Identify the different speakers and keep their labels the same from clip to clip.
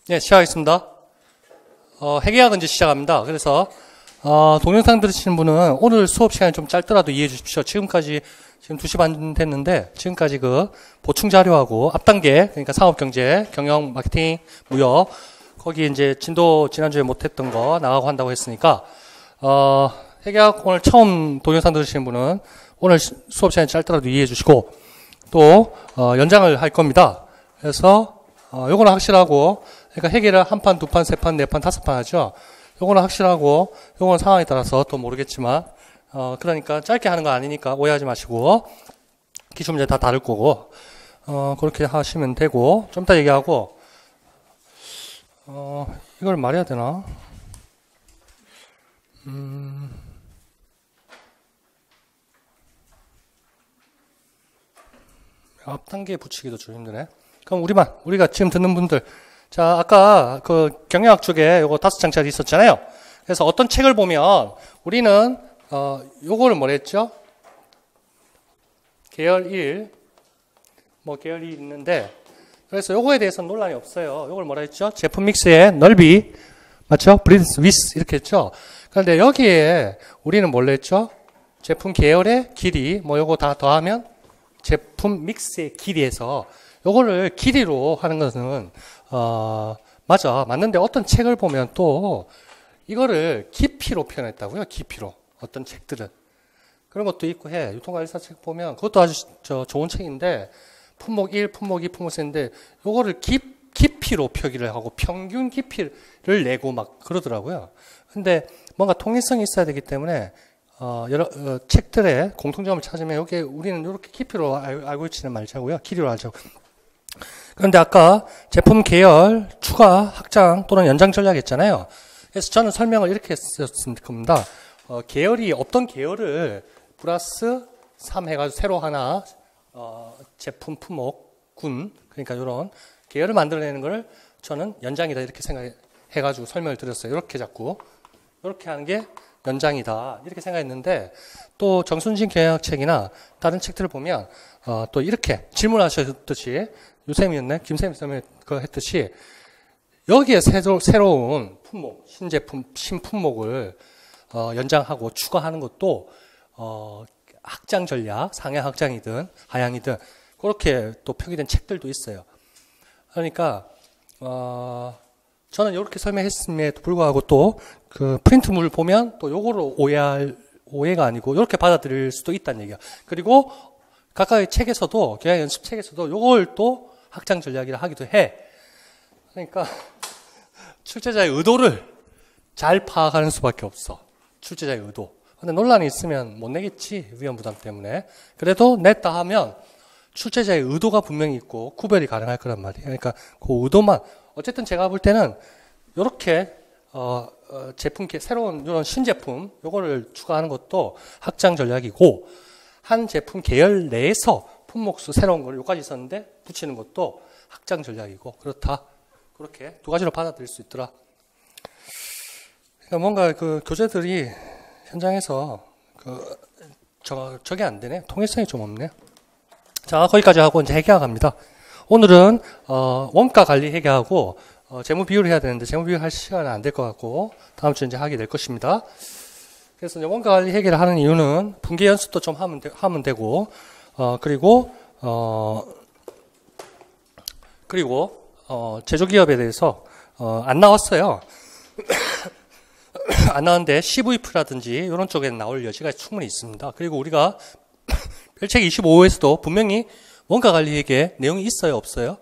Speaker 1: 네, 시작하겠습니다. 회계학 이제 시작합니다. 그래서 동영상 들으시는 분은 오늘 수업 시간이 좀 짧더라도 이해해 주십시오. 지금 2시 반 됐는데 지금까지 그 보충 자료하고 앞단계, 그러니까 상업경제, 경영, 마케팅, 무역, 거기 이제 진도 지난주에 못했던 거 나가고 한다고 했으니까 회계학 오늘 처음 동영상 들으시는 분은 오늘 수업 시간이 짧더라도 이해해 주시고 또 연장을 할 겁니다. 그래서 요거는 확실하고, 그러니까 회계를 한 판, 두 판, 세 판, 네 판, 다섯 판 하죠. 요거는 확실하고, 요거는 상황에 따라서 또 모르겠지만, 그러니까 짧게 하는 거 아니니까 오해하지 마시고, 기출 문제 다 다를 거고, 그렇게 하시면 되고, 좀 이따 얘기하고, 이걸 말해야 되나? 앞 단계에 붙이기도 좀 힘드네. 그럼 우리가 지금 듣는 분들. 자, 아까 그 경영학 쪽에 요거 5장짜리 있었잖아요. 그래서 어떤 책을 보면 우리는, 요거를 뭐라 했죠? 계열 1, 계열 2 있는데, 그래서 요거에 대해서는 논란이 없어요. 요걸 뭐라 했죠? 제품 믹스의 넓이, 맞죠? 브리드 위스, 이렇게 했죠? 그런데 여기에 우리는 뭘로 했죠? 제품 계열의 길이, 요거 다 더하면 제품 믹스의 길이에서 요거를 길이로 하는 것은 맞는데 어떤 책을 보면 또 이거를 깊이로 표현했다고요. 깊이로. 어떤 책들은 그런 것도 있고 해. 유통관리사 책 보면 그것도 아주 좋은 책인데 품목 1, 품목 2, 품목 3인데 요거를 깊이로 표기를 하고 평균 깊이를 내고 막 그러더라고요. 근데 뭔가 통일성이 있어야 되기 때문에 여러 책들의 공통점을 찾으면 여기에 우리는 이렇게 깊이로 알고 있지는 말자고요. 길이로 알자고. 그런데 아까 제품 계열 추가, 확장 또는 연장 전략 했잖아요. 그래서 저는 설명을 이렇게 했었습니다. 겁니다. 계열이 어떤 계열을 플러스 3 해가지고 새로 하나 제품 품목군, 그러니까 이런 계열을 만들어내는 걸 저는 연장이다 이렇게 생각해가지고 설명을 드렸어요. 이렇게 자꾸 이렇게 하는 게 연장이다 이렇게 생각했는데 또 정순진 경영학 책이나 다른 책들을 보면 또 이렇게 질문하셨듯이 유쌤이었네? 김쌤이 그거 했듯이 여기에 새로운 품목, 신제품, 신품목을 연장하고 추가하는 것도 확장 전략, 상향 확장이든 하향이든 그렇게 또 표기된 책들도 있어요. 그러니까 저는 이렇게 설명했음에도 불구하고 또 그 프린트물을 보면 또 요거로 오해가 아니고 이렇게 받아들일 수도 있다는 얘기야. 그리고 각각의 책에서도 경영 연습 책에서도 요걸 또 확장 전략이라 하기도 해. 그러니까 출제자의 의도를 잘 파악하는 수밖에 없어. 출제자의 의도. 근데 논란이 있으면 못 내겠지. 위험 부담 때문에. 그래도 냈다 하면 출제자의 의도가 분명히 있고 구별이 가능할 거란 말이에요. 그러니까 그 의도만 어쨌든 제가 볼 때는 요렇게 제품 새로운 이런 신제품 요거를 추가하는 것도 확장 전략이고 한 제품 계열 내에서 품목수 새로운 걸 여기까지 있었는데 붙이는 것도 확장 전략이고 그렇다. 그렇게 두 가지로 받아들일 수 있더라. 그러니까 뭔가 그 교재들이 현장에서 저게 안 되네. 통일성이 좀 없네. 자, 거기까지 하고 이제 회계학 갑니다. 오늘은 원가 관리 회계하고 재무 비율을 해야 되는데 재무 비율 할 시간은 안 될 것 같고 다음 주에 이제 하게 될 것입니다. 그래서 이제 원가 관리 회계를 하는 이유는 분기 연습도 좀 하면 되고 그리고 제조기업에 대해서 안 나왔어요. 안 나왔는데 CVF라든지 이런 쪽에는 나올 여지가 충분히 있습니다. 그리고 우리가 별책 25호에서도 분명히 원가 관리 회계 내용이 있어요, 없어요?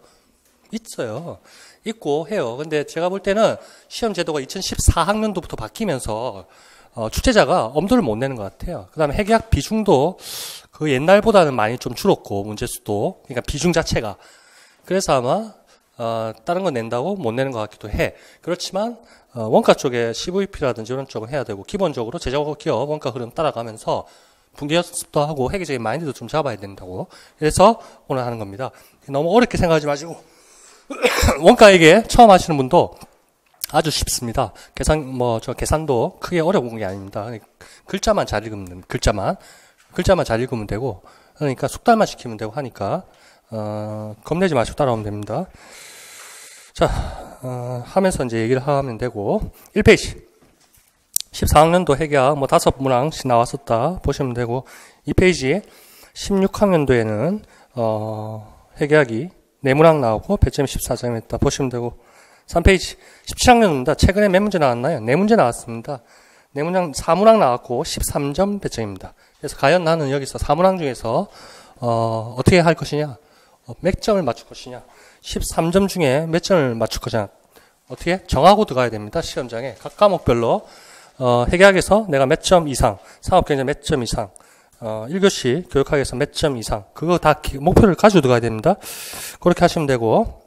Speaker 1: 있어요. 있고 해요. 근데 제가 볼 때는 시험 제도가 2014학년도부터 바뀌면서 출제자가 엄두를 못 내는 것 같아요. 그 다음에 회계학 비중도 그 옛날보다는 많이 좀 줄었고 문제수도, 그러니까 비중 자체가. 그래서 아마 다른 거 낸다고 못 내는 것 같기도 해. 그렇지만 원가 쪽에 CVP라든지 이런 쪽은 해야 되고 기본적으로 제조기업 원가 흐름 따라가면서 분기 연습도 하고 회계적인 마인드도 좀 잡아야 된다고. 그래서 오늘 하는 겁니다. 너무 어렵게 생각하지 마시고 원가 회계 처음 하시는 분도 아주 쉽습니다. 계산도 크게 어려운 게 아닙니다. 글자만 잘 읽으면 글자만 잘 읽으면 되고, 그러니까 숙달만 시키면 되고 하니까 겁내지 마시고 따라오면 됩니다. 자, 하면서 이제 얘기를 하면 되고, 1페이지. 14학년도 회계학 뭐 5문항씩 나왔었다 보시면 되고, 2페이지 16학년도에는 회계학이 4문항 나오고 배점이 14점이었다 보시면 되고, 3페이지 17학년입니다. 최근에 몇 문제 나왔나요? 4문제 나왔습니다. 4문항 4문항 나왔고 13점 배점입니다. 그래서 과연 나는 여기서 4문항 중에서 어떻게 할 것이냐, 몇 점을 맞출 것이냐, 13점 중에 몇 점을 맞출 것이냐, 어떻게 정하고 들어가야 됩니다. 시험장에 각 과목별로 회계학에서 내가 몇 점 이상, 상업경제 몇 점 이상, 1교시 교육학에서 몇 점 이상, 그거 다 목표를 가지고 들어가야 됩니다. 그렇게 하시면 되고,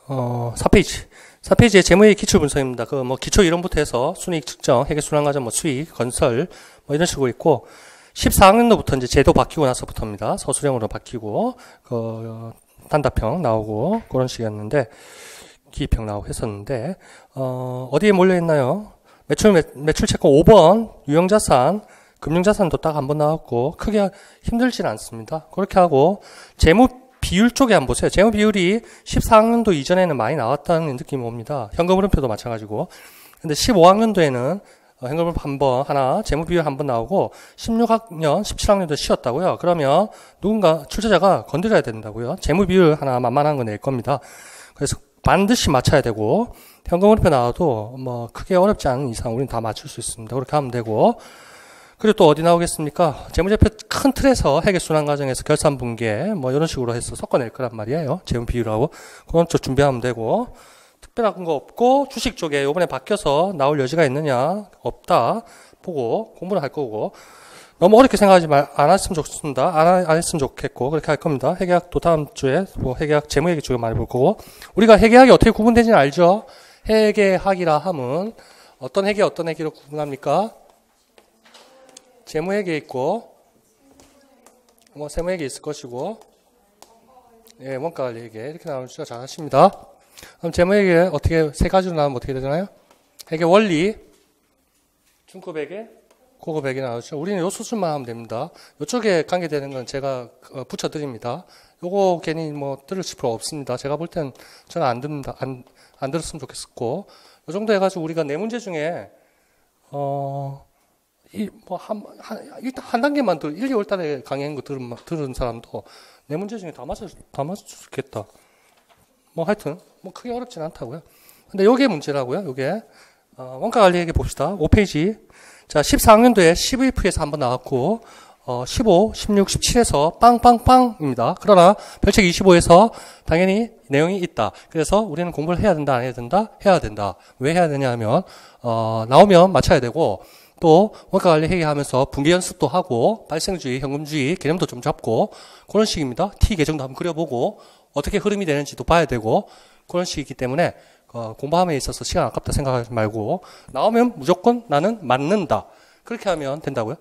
Speaker 1: 4페이지의 재무회계 기출분석입니다. 그 뭐 기초 이론부터 해서 순이익 측정, 회계순환과정, 뭐 수익, 건설, 뭐 이런 식으로 있고, 14학년도부터 이제 제도 바뀌고 나서부터입니다. 서술형으로 바뀌고, 단답형 나오고, 그런 식이었는데, 기입형 나오고 했었는데, 어디에 몰려있나요? 매출 채권 5번, 유형자산, 금융자산도 딱 한 번 나왔고, 크게 힘들진 않습니다. 그렇게 하고, 재무 비율 쪽에 한번 보세요. 재무 비율이 14학년도 이전에는 많이 나왔다는 느낌이 옵니다. 현금흐름표도 마찬가지고. 근데 15학년도에는 현금흐름 한번 하나, 재무 비율 한번 나오고 16학년, 17학년도 쉬었다고요. 그러면 누군가 출제자가 건드려야 된다고요. 재무 비율 하나 만만한 거 낼 겁니다. 그래서 반드시 맞춰야 되고, 현금흐름표 나와도 뭐 크게 어렵지 않은 이상 우리는 다 맞출 수 있습니다. 그렇게 하면 되고, 그리고 또 어디 나오겠습니까? 재무제표 큰 틀에서 회계순환 과정에서 결산분계 뭐 이런 식으로 해서 섞어낼 거란 말이에요. 재무 비율하고. 그건 좀 준비하면 되고, 특별한 거 없고, 주식 쪽에 이번에 바뀌어서 나올 여지가 있느냐? 없다. 보고 공부를 할 거고, 너무 어렵게 생각하지 안 했으면 좋습니다. 안 했으면 좋겠고, 그렇게 할 겁니다. 회계학도 다음 주에 뭐 회계학, 재무회계 쪽에 많이 볼 거고, 우리가 회계학이 어떻게 구분되지는 알죠? 회계학이라 함은 어떤 회계, 어떤 회계로 구분합니까? 재무회계 있고, 뭐 세무회계 있을 것이고, 예, 원가관리회계 이렇게 나오는 수가 잘 하십니다. 그럼 재무회계 어떻게 세 가지로 나오면 어떻게 되잖아요? 회계 원리, 중급회계, 고급회계 나오죠. 우리는 요 수준만 하면 됩니다. 요쪽에 관계되는 건 제가 붙여드립니다. 요거 괜히 뭐 들으실 필요 없습니다. 제가 볼 때는 저는 안 듣는다, 안 들었으면 좋겠었고, 요 정도 해가지고 우리가 4문제 중에 일단 한 단계만 1, 2월 달에 강의한 거 들은 사람도 4문제 중에 다 맞췄겠다. 뭐 하여튼 뭐 크게 어렵진 않다고요. 근데 요게 문제라고요. 요게 원가관리회계 봅시다. 5페이지. 자, 14학년도에 12F에서 한번 나왔고 15, 16, 17에서 빵빵빵입니다. 그러나 별책 25에서 당연히 내용이 있다. 그래서 우리는 공부를 해야 된다, 안 해야 된다? 해야 된다. 왜 해야 되냐 하면 나오면 맞춰야 되고, 또 원가관리 회계하면서 분기 연습도 하고 발생주의, 현금주의 개념도 좀 잡고 그런 식입니다. T 계정도 한번 그려보고 어떻게 흐름이 되는지도 봐야 되고 그런 식이기 때문에 공부함에 있어서 시간 아깝다 생각하지 말고 나오면 무조건 나는 맞는다. 그렇게 하면 된다고요.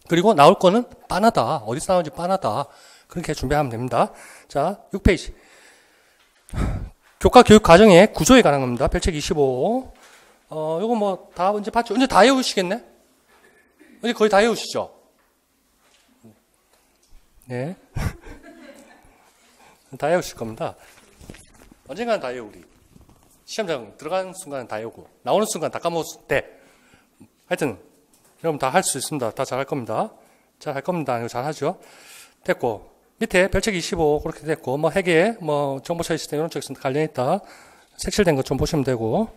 Speaker 1: 그리고 나올 거는 빤하다. 어디서 나오는지 빤하다. 그렇게 준비하면 됩니다. 자, 6페이지. 교과 교육 과정의 구조에 관한 겁니다. 별책 25. 요거 뭐 다 언제 봤죠? 언제 다 외우시겠네? 언제 거의 다 외우시죠? 네. 다 외우실 겁니다. 언젠가는 다 외우리. 시험장 들어가는 순간은 다 외우고, 나오는 순간 다 까먹었을 때. 하여튼, 여러분 다 할 수 있습니다. 다 잘 할 겁니다. 잘 할 겁니다. 이거 잘 하죠? 됐고, 밑에 별책 25 그렇게 됐고, 뭐 회계, 뭐 정보처리 시스템 이런 쪽에서 관련있다. 색칠된 것 좀 보시면 되고,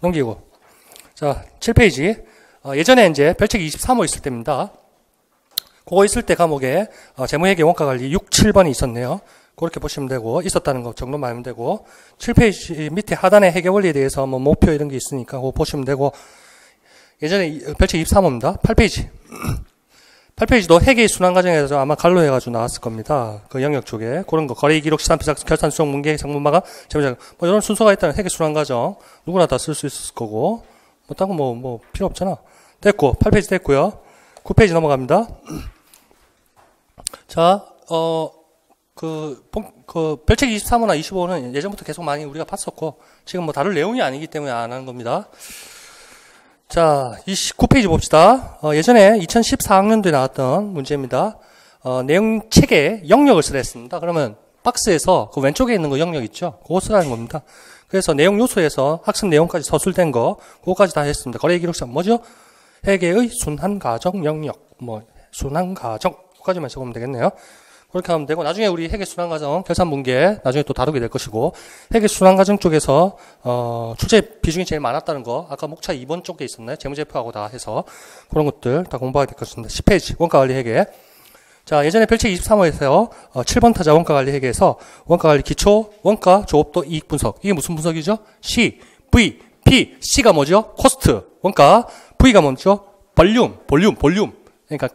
Speaker 1: 넘기고. 자, 7페이지. 예전에 이제 별책 23호 있을 때입니다. 그거 있을 때 과목에 재무회계 원가관리 6, 7번이 있었네요. 그렇게 보시면 되고, 있었다는 거 정도 말하면 되고, 7페이지 밑에 하단의 회계원리에 대해서 뭐 목표 이런 게 있으니까 그거 보시면 되고, 예전에 별책 23호입니다. 8페이지. 8페이지도 회계 순환 과정에서 아마 갈로 해가지고 나왔을 겁니다. 그 영역 쪽에. 그런 거. 거래 기록, 시산, 비상, 결산, 수정, 문계, 상문마감, 재무자금. 뭐 이런 순서가 있다는 회계 순환 과정. 누구나 다 쓸 수 있을 거고. 뭐, 딴 거 뭐 필요 없잖아. 됐고. 8페이지 됐고요. 9페이지 넘어갑니다. 자, 별책 23호나 25호는 예전부터 계속 많이 우리가 봤었고, 지금 뭐 다룰 내용이 아니기 때문에 안 하는 겁니다. 자, 29페이지 봅시다. 예전에 2014학년도에 나왔던 문제입니다. 내용 책에 영역을 쓰라 했습니다. 그러면 박스에서 그 왼쪽에 있는 거 영역 있죠? 그거 쓰라는 겁니다. 그래서 내용 요소에서 학습 내용까지 서술된 거, 그거까지 다 했습니다. 거래 기록상 뭐죠? 회계의 순환 과정 영역, 순환 과정, 까지만 적으면 되겠네요. 그렇게 하면 되고, 나중에 우리 회계 순환 과정, 결산 분계, 나중에 또 다루게 될 것이고, 회계 순환 과정 쪽에서, 출제 비중이 제일 많았다는 거, 아까 목차 2번 쪽에 있었나요? 재무제표하고 다 해서, 그런 것들 다 공부하게 될 것입니다. 10페이지, 원가관리 회계. 자, 예전에 별책 23호에서 7번 타자 원가관리 회계에서 원가관리 기초, 원가, 조업도 이익 분석. 이게 무슨 분석이죠? C, V, P, C가 뭐죠? 코스트, 원가, V가 뭐죠? 볼륨. 그러니까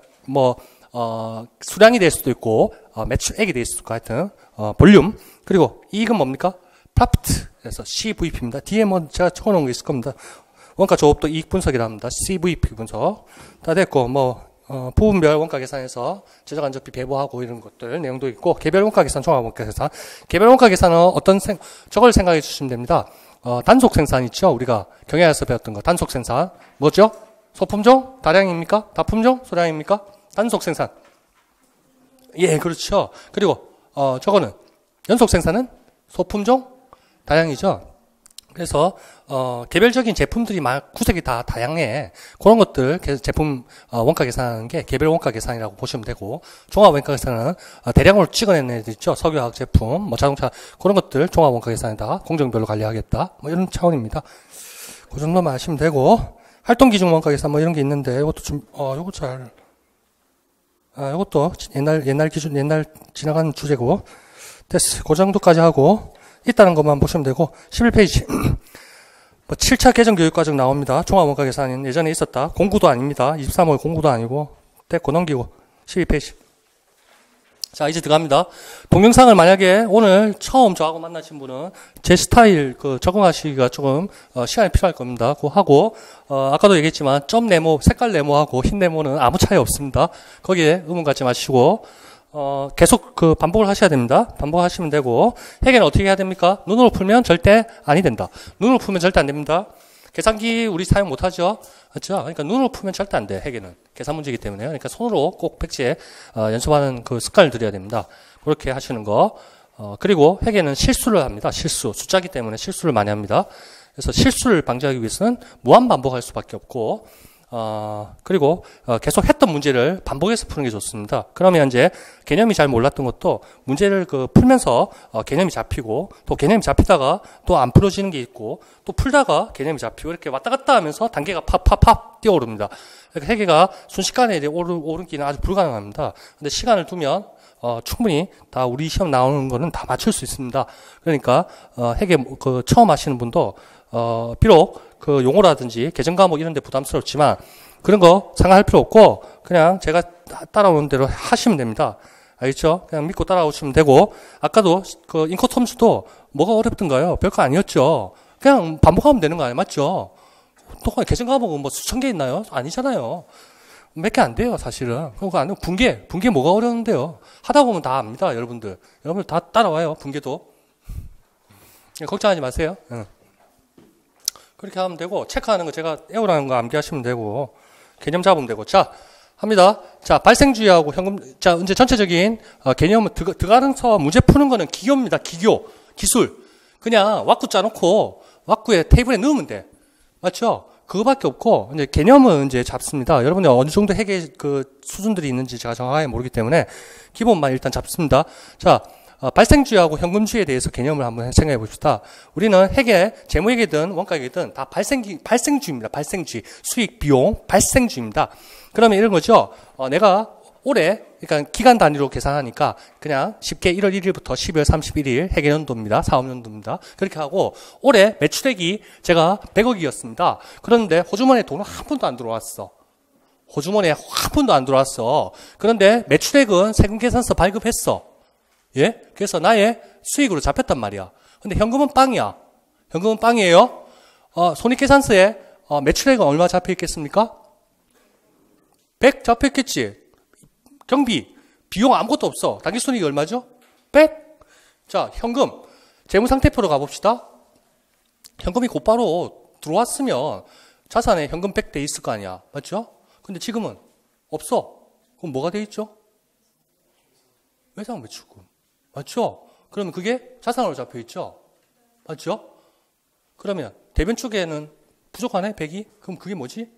Speaker 1: 수량이 될 수도 있고, 매출액이 될 수도 있고, 하여튼, 볼륨. 그리고 이익은 뭡니까? 프로피트. 그래서 CVP입니다. 뒤에 제가 적어놓은 게 있을 겁니다. 원가 조업도 이익 분석이라 합니다. CVP 분석. 다 됐고, 부분별 원가 계산에서 제작 안적비 배부하고 이런 것들 내용도 있고, 개별 원가 계산, 종합 원가 계산. 개별 원가 계산은 저걸 생각해 주시면 됩니다. 단속 생산 있죠? 우리가 경영에서 배웠던 거. 단속 생산. 뭐죠? 소품종? 다량입니까? 다품종? 소량입니까? 단속 생산. 예, 그렇죠. 그리고, 저거는, 연속 생산은 소품종? 다량이죠. 그래서, 개별적인 제품들이 구색이 다 다양해. 그런 것들, 제품, 원가 계산하는 게 개별 원가 계산이라고 보시면 되고, 종합 원가 계산은, 대량으로 찍어낸 애들 있죠. 석유화학 제품, 자동차, 그런 것들, 종합 원가 계산이다. 공정별로 관리하겠다. 이런 차원입니다. 그 정도만 아시면 되고, 활동 기준 원가 계산 이런 게 있는데, 이것도 이것도 옛날 기준, 옛날 지나간 주제고, 됐어. 그 정도까지 하고, 있다는 것만 보시면 되고, 11페이지. 7차 개정 교육과정 나옵니다. 종합원가 계산은 예전에 있었다. 공구도 아닙니다. 23월 공구도 아니고, 됐고, 넘기고, 12페이지. 자, 이제 들어갑니다. 동영상을 만약에 오늘 처음 저하고 만나신 분은 제 스타일 적응하시기가 조금 시간이 필요할 겁니다. 그거 하고 아까도 얘기했지만 점 네모, 색깔 네모하고 흰 네모는 아무 차이 없습니다. 거기에 의문 갖지 마시고 계속 반복을 하셔야 됩니다. 반복하시면 되고, 회계는 어떻게 해야 됩니까? 눈으로 풀면 절대 아니 된다. 눈으로 풀면 절대 안 됩니다. 계산기 우리 사용 못 하죠? 그렇죠? 그러니까 눈으로 풀면 절대 안 돼, 회계는. 계산 문제이기 때문에. 그러니까 손으로 꼭 백지에 연습하는 그 습관을 들여야 됩니다. 그렇게 하시는 거. 그리고 회계는 실수를 합니다. 실수. 숫자기 때문에 실수를 많이 합니다. 그래서 실수를 방지하기 위해서는 무한 반복할 수밖에 없고, 그리고 계속 했던 문제를 반복해서 푸는 게 좋습니다. 그러면 이제 개념이 잘 몰랐던 것도 문제를 풀면서 개념이 잡히고, 또 개념이 잡히다가 또 안 풀어지는 게 있고, 또 풀다가 개념이 잡히고, 이렇게 왔다 갔다 하면서 단계가 팍팍팍 뛰어오릅니다. 그러니까 회계가 순식간에 오르기는 아주 불가능합니다. 근데 시간을 두면 충분히 다 우리 시험 나오는 거는 다 맞출 수 있습니다. 그러니까 회계 처음 하시는 분도 비록 용어라든지 계정 과목 이런 데 부담스럽지만 그런 거 상관할 필요 없고 그냥 제가 따라오는 대로 하시면 됩니다. 알겠죠? 그냥 믿고 따라오시면 되고, 아까도 인코텀수도 뭐가 어렵던가요? 별거 아니었죠. 그냥 반복하면 되는 거 아니에요? 맞죠? 또 계정 과목은 수천 개 있나요? 아니잖아요. 몇 개 안 돼요, 사실은. 그거 아니고 분계 뭐가 어려운데요? 하다 보면 다 압니다, 여러분들. 여러분들 다 따라와요, 분계도. 걱정하지 마세요. 응. 그렇게 하면 되고, 체크하는 거 제가 에어라는 거 암기하시면 되고, 개념 잡으면 되고. 자, 합니다. 자, 발생주의하고 현금, 자, 이제 전체적인 개념은 들어가면서 문제 푸는 거는 기교입니다. 기술. 그냥 왁구 짜놓고, 왁구에 테이블에 넣으면 돼. 맞죠? 그거밖에 없고, 이제 개념은 이제 잡습니다. 여러분이 어느 정도 회계 수준들이 있는지 제가 정확하게 모르기 때문에 기본만 일단 잡습니다. 자, 발생주의하고 현금주의에 대해서 개념을 한번 생각해 봅시다. 우리는 회계, 재무회계든 원가회계든 다 발생주의입니다. 발생주의. 수익, 비용, 발생주의입니다. 그러면 이런 거죠. 내가 올해, 그러니까 기간 단위로 계산하니까 그냥 쉽게 1월 1일부터 12월 31일 회계연도입니다. 사업연도입니다. 그렇게 하고 올해 매출액이 제가 100억이었습니다. 그런데 호주머니에 돈은 한 푼도 안 들어왔어. 호주머니에 한 푼도 안 들어왔어. 그런데 매출액은 세금계산서 발급했어. 예? 그래서 나의 수익으로 잡혔단 말이야. 근데 현금은 빵이야. 현금은 빵이에요. 손익계산서에 매출액은 얼마 잡혀 있겠습니까? 100 잡혀 있겠지. 경비, 비용 아무것도 없어. 당기순이익이 얼마죠? 100. 자, 현금. 재무상태표로 가봅시다. 현금이 곧바로 들어왔으면 자산에 현금 100 돼 있을 거 아니야. 맞죠? 근데 지금은 없어. 그럼 뭐가 돼 있죠? 외상배출금. 맞죠? 그러면 그게 자산으로 잡혀 있죠. 맞죠? 그러면 대변 쪽에는 부족하네, 100이? 그럼 그게 뭐지?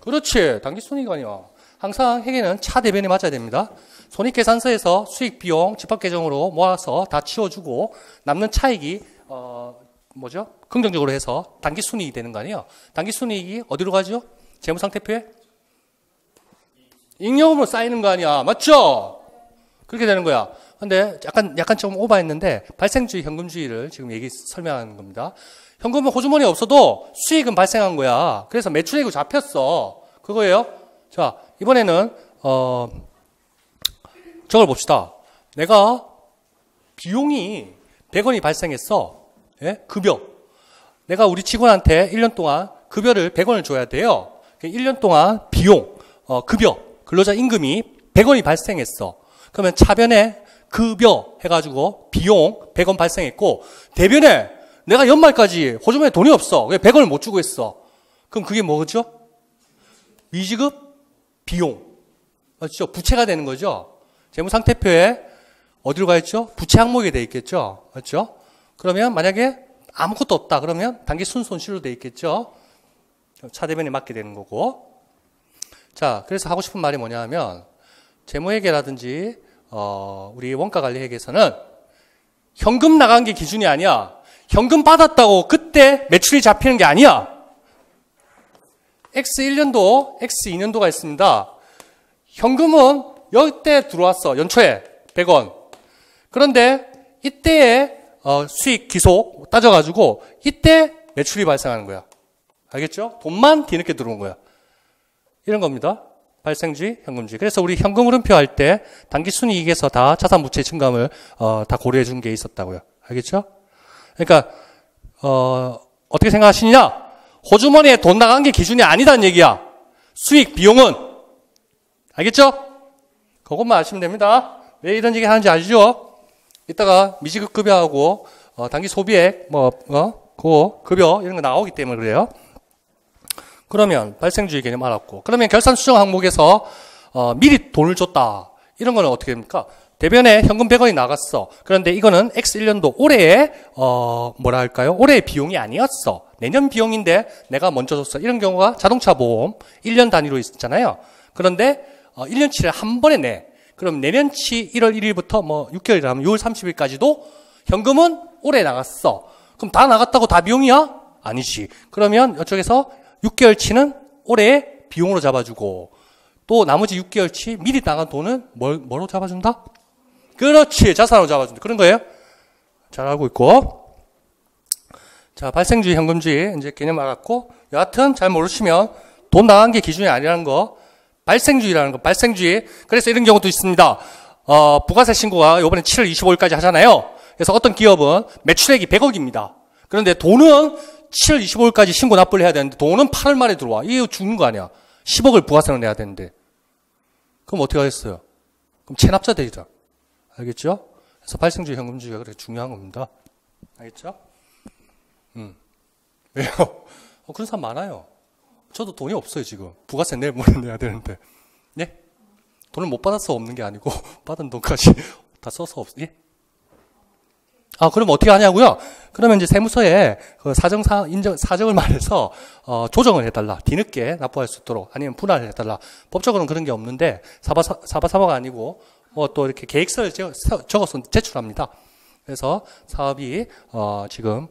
Speaker 1: 그렇지. 당기순이익아니야. 항상 회계는 차대변이 맞아야 됩니다. 손익계산서에서 수익, 비용, 집합계정으로 모아서 다 치워주고 남는 차익이 긍정적으로 해서 당기순이익이 되는 거 아니에요. 당기순이익이 어디로 가죠? 재무상태표에? 잉여금으로 쌓이는 거 아니야. 맞죠? 그렇게 되는 거야. 근데 약간 좀 오버했는데 발생주의, 현금주의를 지금 설명하는 겁니다. 현금은 호주머니에 없어도 수익은 발생한 거야. 그래서 매출액이 잡혔어. 그거예요. 자, 이번에는 저걸 봅시다. 내가 비용이 100원이 발생했어. 예? 급여. 내가 우리 직원한테 1년 동안 급여를 100원을 줘야 돼요. 1년 동안 비용, 급여, 근로자 임금이 100원이 발생했어. 그러면 차변에 급여 해가지고 비용 100원 발생했고, 대변에 내가 연말까지 호주머니에 돈이 없어. 100원을 못 주고 있어. 그럼 그게 뭐죠? 미지급 비용. 맞죠? 부채가 되는 거죠? 재무상태표에 어디로 가 있죠? 부채 항목에 돼 있겠죠? 맞죠? 그러면 만약에 아무것도 없다. 그러면 단기 순손실로 돼 있겠죠? 차대변에 맞게 되는 거고. 자, 그래서 하고 싶은 말이 뭐냐 하면, 재무회계라든지, 우리 원가관리회계에서는 현금 나간 게 기준이 아니야. 현금 받았다고 그때 매출이 잡히는 게 아니야. X1년도, X2년도가 있습니다. 현금은 여기때 들어왔어. 연초에 100원. 그런데 이때의 수익 기속 따져가지고 이때 매출이 발생하는 거야. 알겠죠? 돈만 뒤늦게 들어온 거야. 이런 겁니다. 발생주의, 현금주의. 그래서 우리 현금 흐름표 할 때 단기 순이익에서 다 자산 부채 증감을 다 고려해 준 게 있었다고요. 알겠죠? 그러니까 어떻게 생각하시냐? 호주머니에 돈 나간 게 기준이 아니다는 얘기야. 수익, 비용은. 알겠죠? 그것만 아시면 됩니다. 왜 이런 얘기 하는지 아시죠? 이따가 미지급 급여하고 단기 소비액 그 급여 이런 거 나오기 때문에 그래요. 그러면 발생주의 개념 알았고, 그러면 결산 수정 항목에서 미리 돈을 줬다. 이런 거는 어떻게 됩니까? 대변에 현금 100원이 나갔어. 그런데 이거는 X1년도 올해의 올해의 비용이 아니었어. 내년 비용인데 내가 먼저 줬어. 이런 경우가 자동차 보험 1년 단위로 있잖아요. 그런데 1년치를 한 번에 내. 그럼 내년치 1월 1일부터 6개월이라면 6월 30일까지도 현금은 올해 나갔어. 그럼 다 나갔다고 다 비용이야? 아니지. 그러면 이쪽에서 6개월치는 올해의 비용으로 잡아주고, 또 나머지 6개월치 미리 나간 돈은 뭐로 잡아준다? 그렇지. 자산으로 잡아준다. 그런 거예요. 잘 알고 있고. 자, 발생주의, 현금주의 이제 개념 알았고, 여하튼 잘 모르시면 돈 나간 게 기준이 아니라는 거, 발생주의라는 거, 발생주의. 그래서 이런 경우도 있습니다. 부가세 신고가 이번에 7월 25일까지 하잖아요. 그래서 어떤 기업은 매출액이 100억입니다. 그런데 돈은 7월 25일까지 신고 납부를 해야 되는데 돈은 8월 말에 들어와. 이게 죽는 거 아니야. 10억을 부가세로 내야 되는데. 그럼 어떻게 하겠어요? 그럼 체납자 되죠. 알겠죠? 그래서 발생주의, 현금주의가 그렇게 중요한 겁니다. 알겠죠? 왜요? 그런 사람 많아요. 저도 돈이 없어요, 지금. 부가세 내일 모레 내야 되는데. 예? 돈을 못 받아서 없는 게 아니고, 받은 돈까지 다 써서 예? 그럼 어떻게 하냐고요? 그러면 이제 세무서에 그 사정을 말해서, 조정을 해달라. 뒤늦게 납부할 수 있도록. 아니면 분할을 해달라. 법적으로는 그런 게 없는데, 사바가 아니고, 또 이렇게 계획서를 적어서 제출합니다. 그래서 사업이, 지금,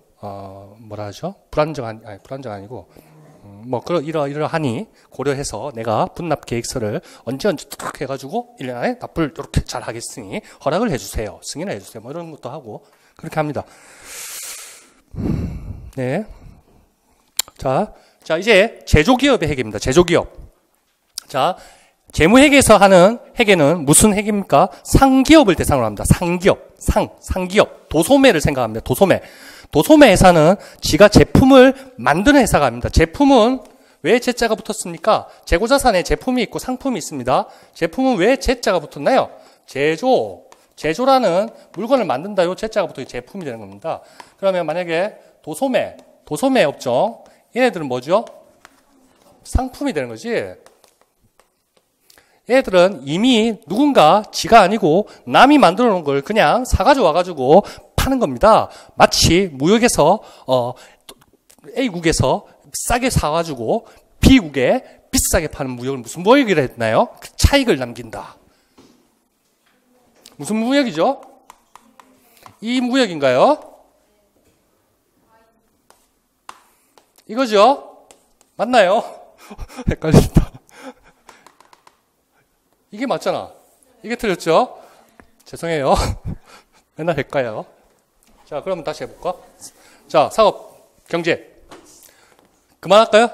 Speaker 1: 불안정 아니고, 이러하니 고려해서 내가 분납 계획서를 언제 툭 해가지고 1년 안에 납부를 이렇게 잘 하겠으니 허락을 해주세요. 승인을 해주세요. 이런 것도 하고, 그렇게 합니다. 네. 자, 이제 제조기업의 회계입니다. 제조기업. 자, 재무회계에서 하는 회계는 무슨 회계입니까? 상기업을 대상으로 합니다. 상기업. 도소매를 생각합니다. 도소매 회사는 지가 제품을 만드는 회사가 아닙니다. 제품은 왜 제자가 붙었습니까? 재고자산에 제품이 있고 상품이 있습니다. 제품은 왜 제자가 붙었나요? 제조라는 물건을 만든다. 요 제자가 붙어 제품이 되는 겁니다. 그러면 만약에 도소매 업종, 얘네들은 뭐죠? 상품이 되는 거지. 얘들은 이미 누군가 지가 아니고 남이 만들어 놓은 걸 그냥 사가지고 와가지고 파는 겁니다. 마치 무역에서 A국에서 싸게 사가지고 B국에 비싸게 파는 무역을 무슨 무역이라 했나요? 그 차익을 남긴다. 무슨 무역이죠? 이 무역인가요? 이거죠? 맞나요? 헷갈린다. 이게 맞잖아. 이게 틀렸죠? 죄송해요. 맨날 헷갈려요. 자, 그러면 다시 해볼까? 자, 사업, 경제. 그만할까요?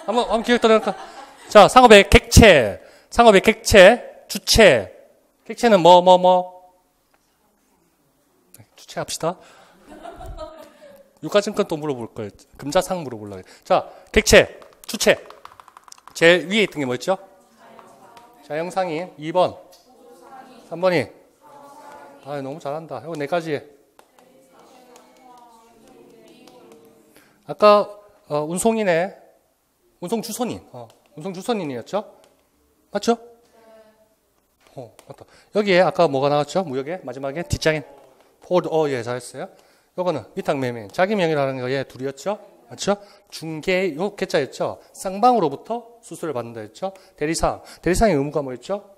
Speaker 1: 한번 기억 떠날까? 자, 상업의 객체. 상업의 객체, 주체. 객체는 주체 합시다. 유가증권 또 물어볼 거예요. 금자상 물어보려고. 자, 객체, 주체. 제일 위에 있던 게 뭐였죠? 자영상인. 2번. 3번이. 아, 너무 잘한다. 이거 4가지. 아까 운송인의 운송주선인. 운송주선인이었죠? 맞죠? 맞다. 여기에 아까 뭐가 나왔죠? 무역의 마지막에 뒷장인. 포드. 예, 잘했어요. 요거는 위탁매매인. 자기 명의라는 거에 둘이었죠? 맞죠? 중개, 요 개자였죠? 쌍방으로부터 수수료를 받는다 했죠? 대리상. 대리상의 의무가 뭐였죠?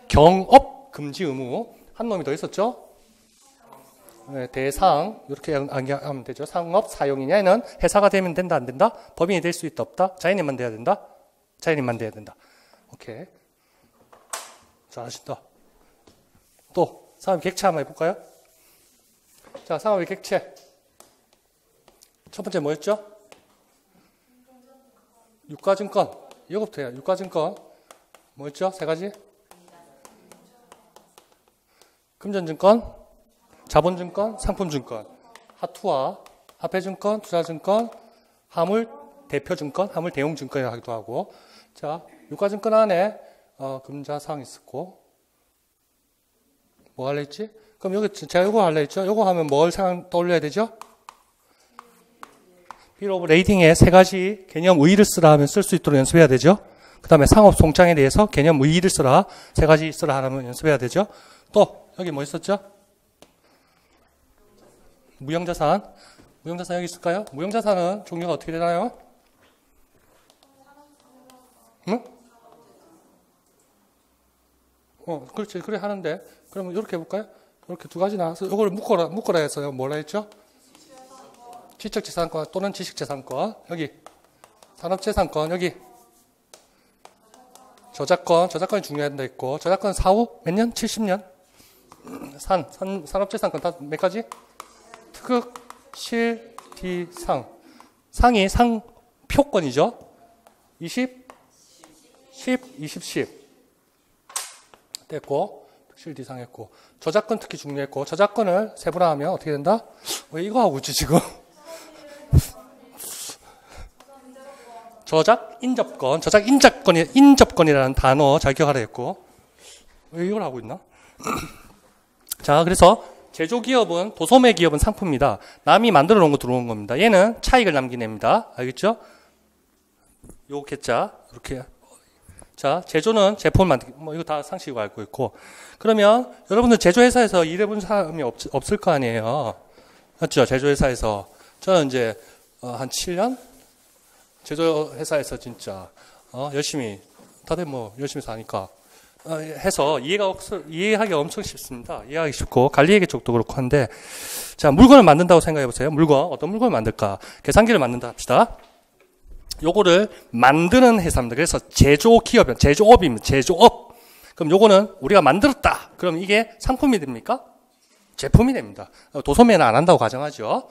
Speaker 1: 경업 금지 의무. 한 놈이 더 있었죠? 네, 대상. 이렇게 하면 되죠. 상업 사용이냐? 얘는 회사가 되면 된다, 안 된다? 법인이 될 수 있다, 없다? 자연인만 돼야 된다? 자연인만 돼야 된다. 오케이. 잘하신다. 또, 상업의 객체 한번 해볼까요? 자, 상업의 객체. 첫 번째 뭐였죠? 유가증권. 이거부터 해요. 유가증권. 뭐였죠? 3가지? 금전증권, 자본증권, 상품증권. 하투와 화폐증권, 투자증권, 화물 대표증권, 화물 대용증권이라고 하기도 하고. 자, 유가증권 안에 금자상 있었고. 뭐 할래 했지? 그럼 여기 제가 이거 할래 했죠? 이거 하면 뭘 떠올려야 되죠? 빌 오브 레이딩에 3가지 개념 의의를 쓰라 하면 쓸 수 있도록 연습해야 되죠? 그 다음에 상업 송장에 대해서 개념 의의를 쓰라, 3가지 쓰라 하면 연습해야 되죠? 또 여기 뭐 있었죠? 무형자산. 무형자산 여기 있을까요? 무형자산은 종류가 어떻게 되나요? 응? 그렇지. 그래 하는데. 그러면 이렇게 해볼까요? 이렇게 2가지 나와서 이걸 묶어라 해서요. 뭐라 했죠? 지적재산권 또는 지식재산권. 여기. 산업재산권. 여기. 저작권이 중요하다 했고. 저작권 사후 몇 년? 70년? 산업재산권 다 몇 가지? 특급, 실, 디, 상. 상이 상표권이죠? 20, 10, 20, 10. 됐고. 실, 디, 상 했고. 저작권 특히 중요했고. 저작권을 세분화하면 어떻게 된다? 왜 이거 하고 있지, 지금? 인접권이라는 단어 잘 기억하라 했고. 왜 이걸 하고 있나? 자, 그래서 제조기업은, 도소매 기업은 상품입니다. 남이 만들어 놓은 거 들어오는 겁니다. 얘는 차익을 남긴 애입니다. 알겠죠? 요 개자, 이렇게. 자, 제조는 제품을 만들기, 이거 다 상식으로 알고 있고. 그러면 여러분들 제조회사에서 일해본 사람이 없을 거 아니에요. 맞죠? 제조회사에서. 저는 이제, 한 7년? 제조회사에서 진짜, 열심히, 다들 열심히 사니까. 해서 이해하기 엄청 쉽습니다. 이해하기 쉽고 관리회계 쪽도 그렇고 한데, 자, 물건을 만든다고 생각해 보세요. 어떤 물건을 만들까? 계산기를 만든다 합시다. 요거를 만드는 회사입니다. 그래서 제조업입니다. 제조업. 그럼 요거는 우리가 만들었다. 그럼 이게 상품이 됩니까? 제품이 됩니다. 도소매는 안 한다고 가정하죠.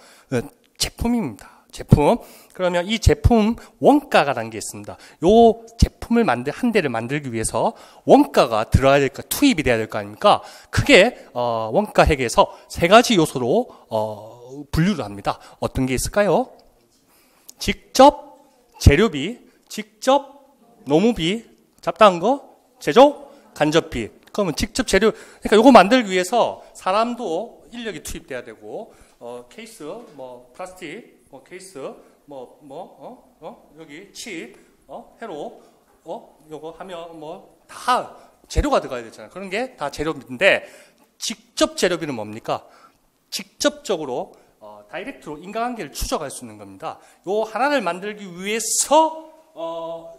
Speaker 1: 제품입니다. 제품. 그러면 이 제품 원가라는 게 있습니다. 요 제품을 한 대를 만들기 위해서 원가가 들어야 될까, 투입이 돼야 될 거 아닙니까? 크게 원가 회계에서 3가지 요소로 분류를 합니다. 어떤 게 있을까요? 직접 재료비, 직접 노무비, 잡다한 거, 제조 간접비. 그러면 직접 재료, 그러니까 요거 만들기 위해서 사람도 인력이 투입돼야 되고, 케이스, 플라스틱, 케이스, 여기 칩, 회로, 요거 하면 뭐 다 재료가 들어가야 되잖아요. 그런 게 다 재료비인데 직접 재료비는 뭡니까? 직접적으로 다이렉트로 인과관계를 추적할 수 있는 겁니다. 요 하나를 만들기 위해서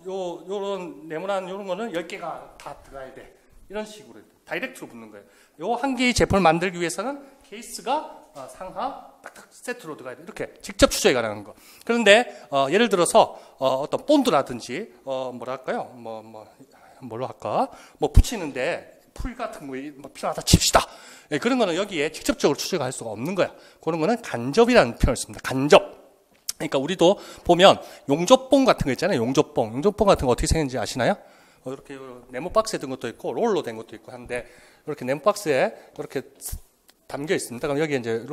Speaker 1: 요런 네모난 요런 거는 10개가 다 들어가야 돼. 이런 식으로 다이렉트로 붙는 거예요. 요 한 개의 제품을 만들기 위해서는 케이스가 상하 딱딱 세트로 들어가야 돼. 이렇게 직접 추적이 가능한 거. 그런데 예를 들어서 어떤 본드라든지 뭐랄까요? 뭘로 할까? 뭐 붙이는데 풀 같은 거 필요하다 칩시다. 예, 그런 거는 여기에 직접적으로 추적할 수가 없는 거야. 그런 거는 간접이라는 표현을 씁니다. 간접. 그러니까 우리도 보면 용접봉 같은 거 있잖아요. 용접봉 같은 거 어떻게 생겼는지 아시나요? 이렇게 네모 박스에 든 것도 있고 롤로 된 것도 있고 한데 이렇게 네모 박스에 이렇게 담겨 있습니다. 그럼 여기에 이제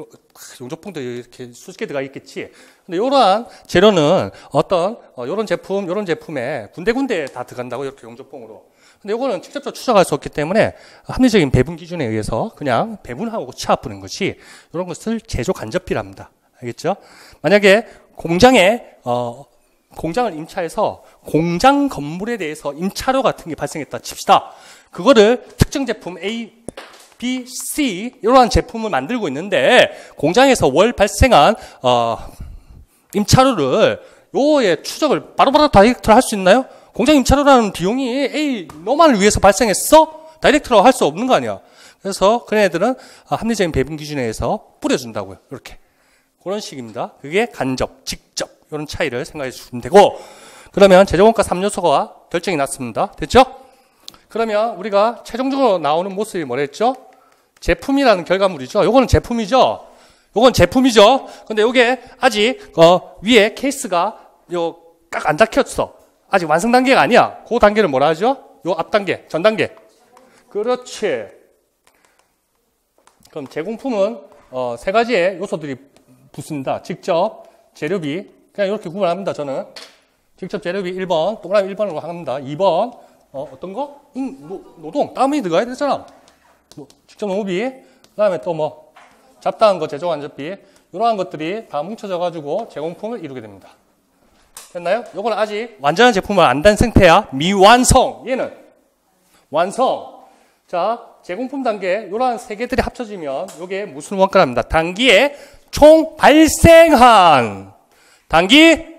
Speaker 1: 용접봉도 이렇게 수십 개 들어가 있겠지. 근데 이러한 재료는 어떤 이런 제품에 군데군데 다 들어간다고 이렇게 용접봉으로. 근데 이거는 직접적으로 추적할 수 없기 때문에 합리적인 배분 기준에 의해서 그냥 배분하고 치아뿌는 것이 이런 것을 제조 간접비랍니다. 알겠죠? 만약에 공장을 임차해서 공장 건물에 대해서 임차료 같은 게 발생했다 칩시다. 그거를 특정 제품 A, B, C 이러한 제품을 만들고 있는데 공장에서 월 발생한 임차료를 요의 추적을 바로바로 다이렉트로 할 수 있나요? 공장 임차료라는 비용이 A 너만을 위해서 발생했어? 다이렉트로 할 수 없는 거 아니야. 그래서 그런 애들은 합리적인 배분 기준에 의해서 뿌려준다고요. 이렇게 그런 식입니다. 그게 간접, 직접 이런 차이를 생각해 주시면 되고, 그러면 재정원가 3요소가 결정이 났습니다. 됐죠? 그러면 우리가 최종적으로 나오는 모습이 뭐랬죠? 제품이라는 결과물이죠. 요거는 제품이죠. 요건 제품이죠. 근데 요게 아직 위에 케이스가 깍 안 잡혔어. 아직 완성 단계가 아니야. 그 단계를 뭐라 하죠? 요 앞 단계, 전 단계. 그렇지. 그럼 제공품은 세 가지의 요소들이 붙습니다. 직접, 재료비. 그냥 이렇게 구분합니다. 저는 직접 재료비 1번, 동그라미 1번으로 합니다. 2번 어떤 거? 노동, 땀이 들어가야 되잖아. 직접 노무비, 그 다음에 또 뭐 잡다한 거, 제조 간접비, 이러한 것들이 다 뭉쳐져 가지고 제공품을 이루게 됩니다. 됐나요? 요거는 아직 완전한 제품을 안 단 상태야. 미완성. 얘는 완성. 자, 제공품 단계 이러한 세 개들이 합쳐지면 이게 무슨 원가랍니다. 단기에 총 발생한 단기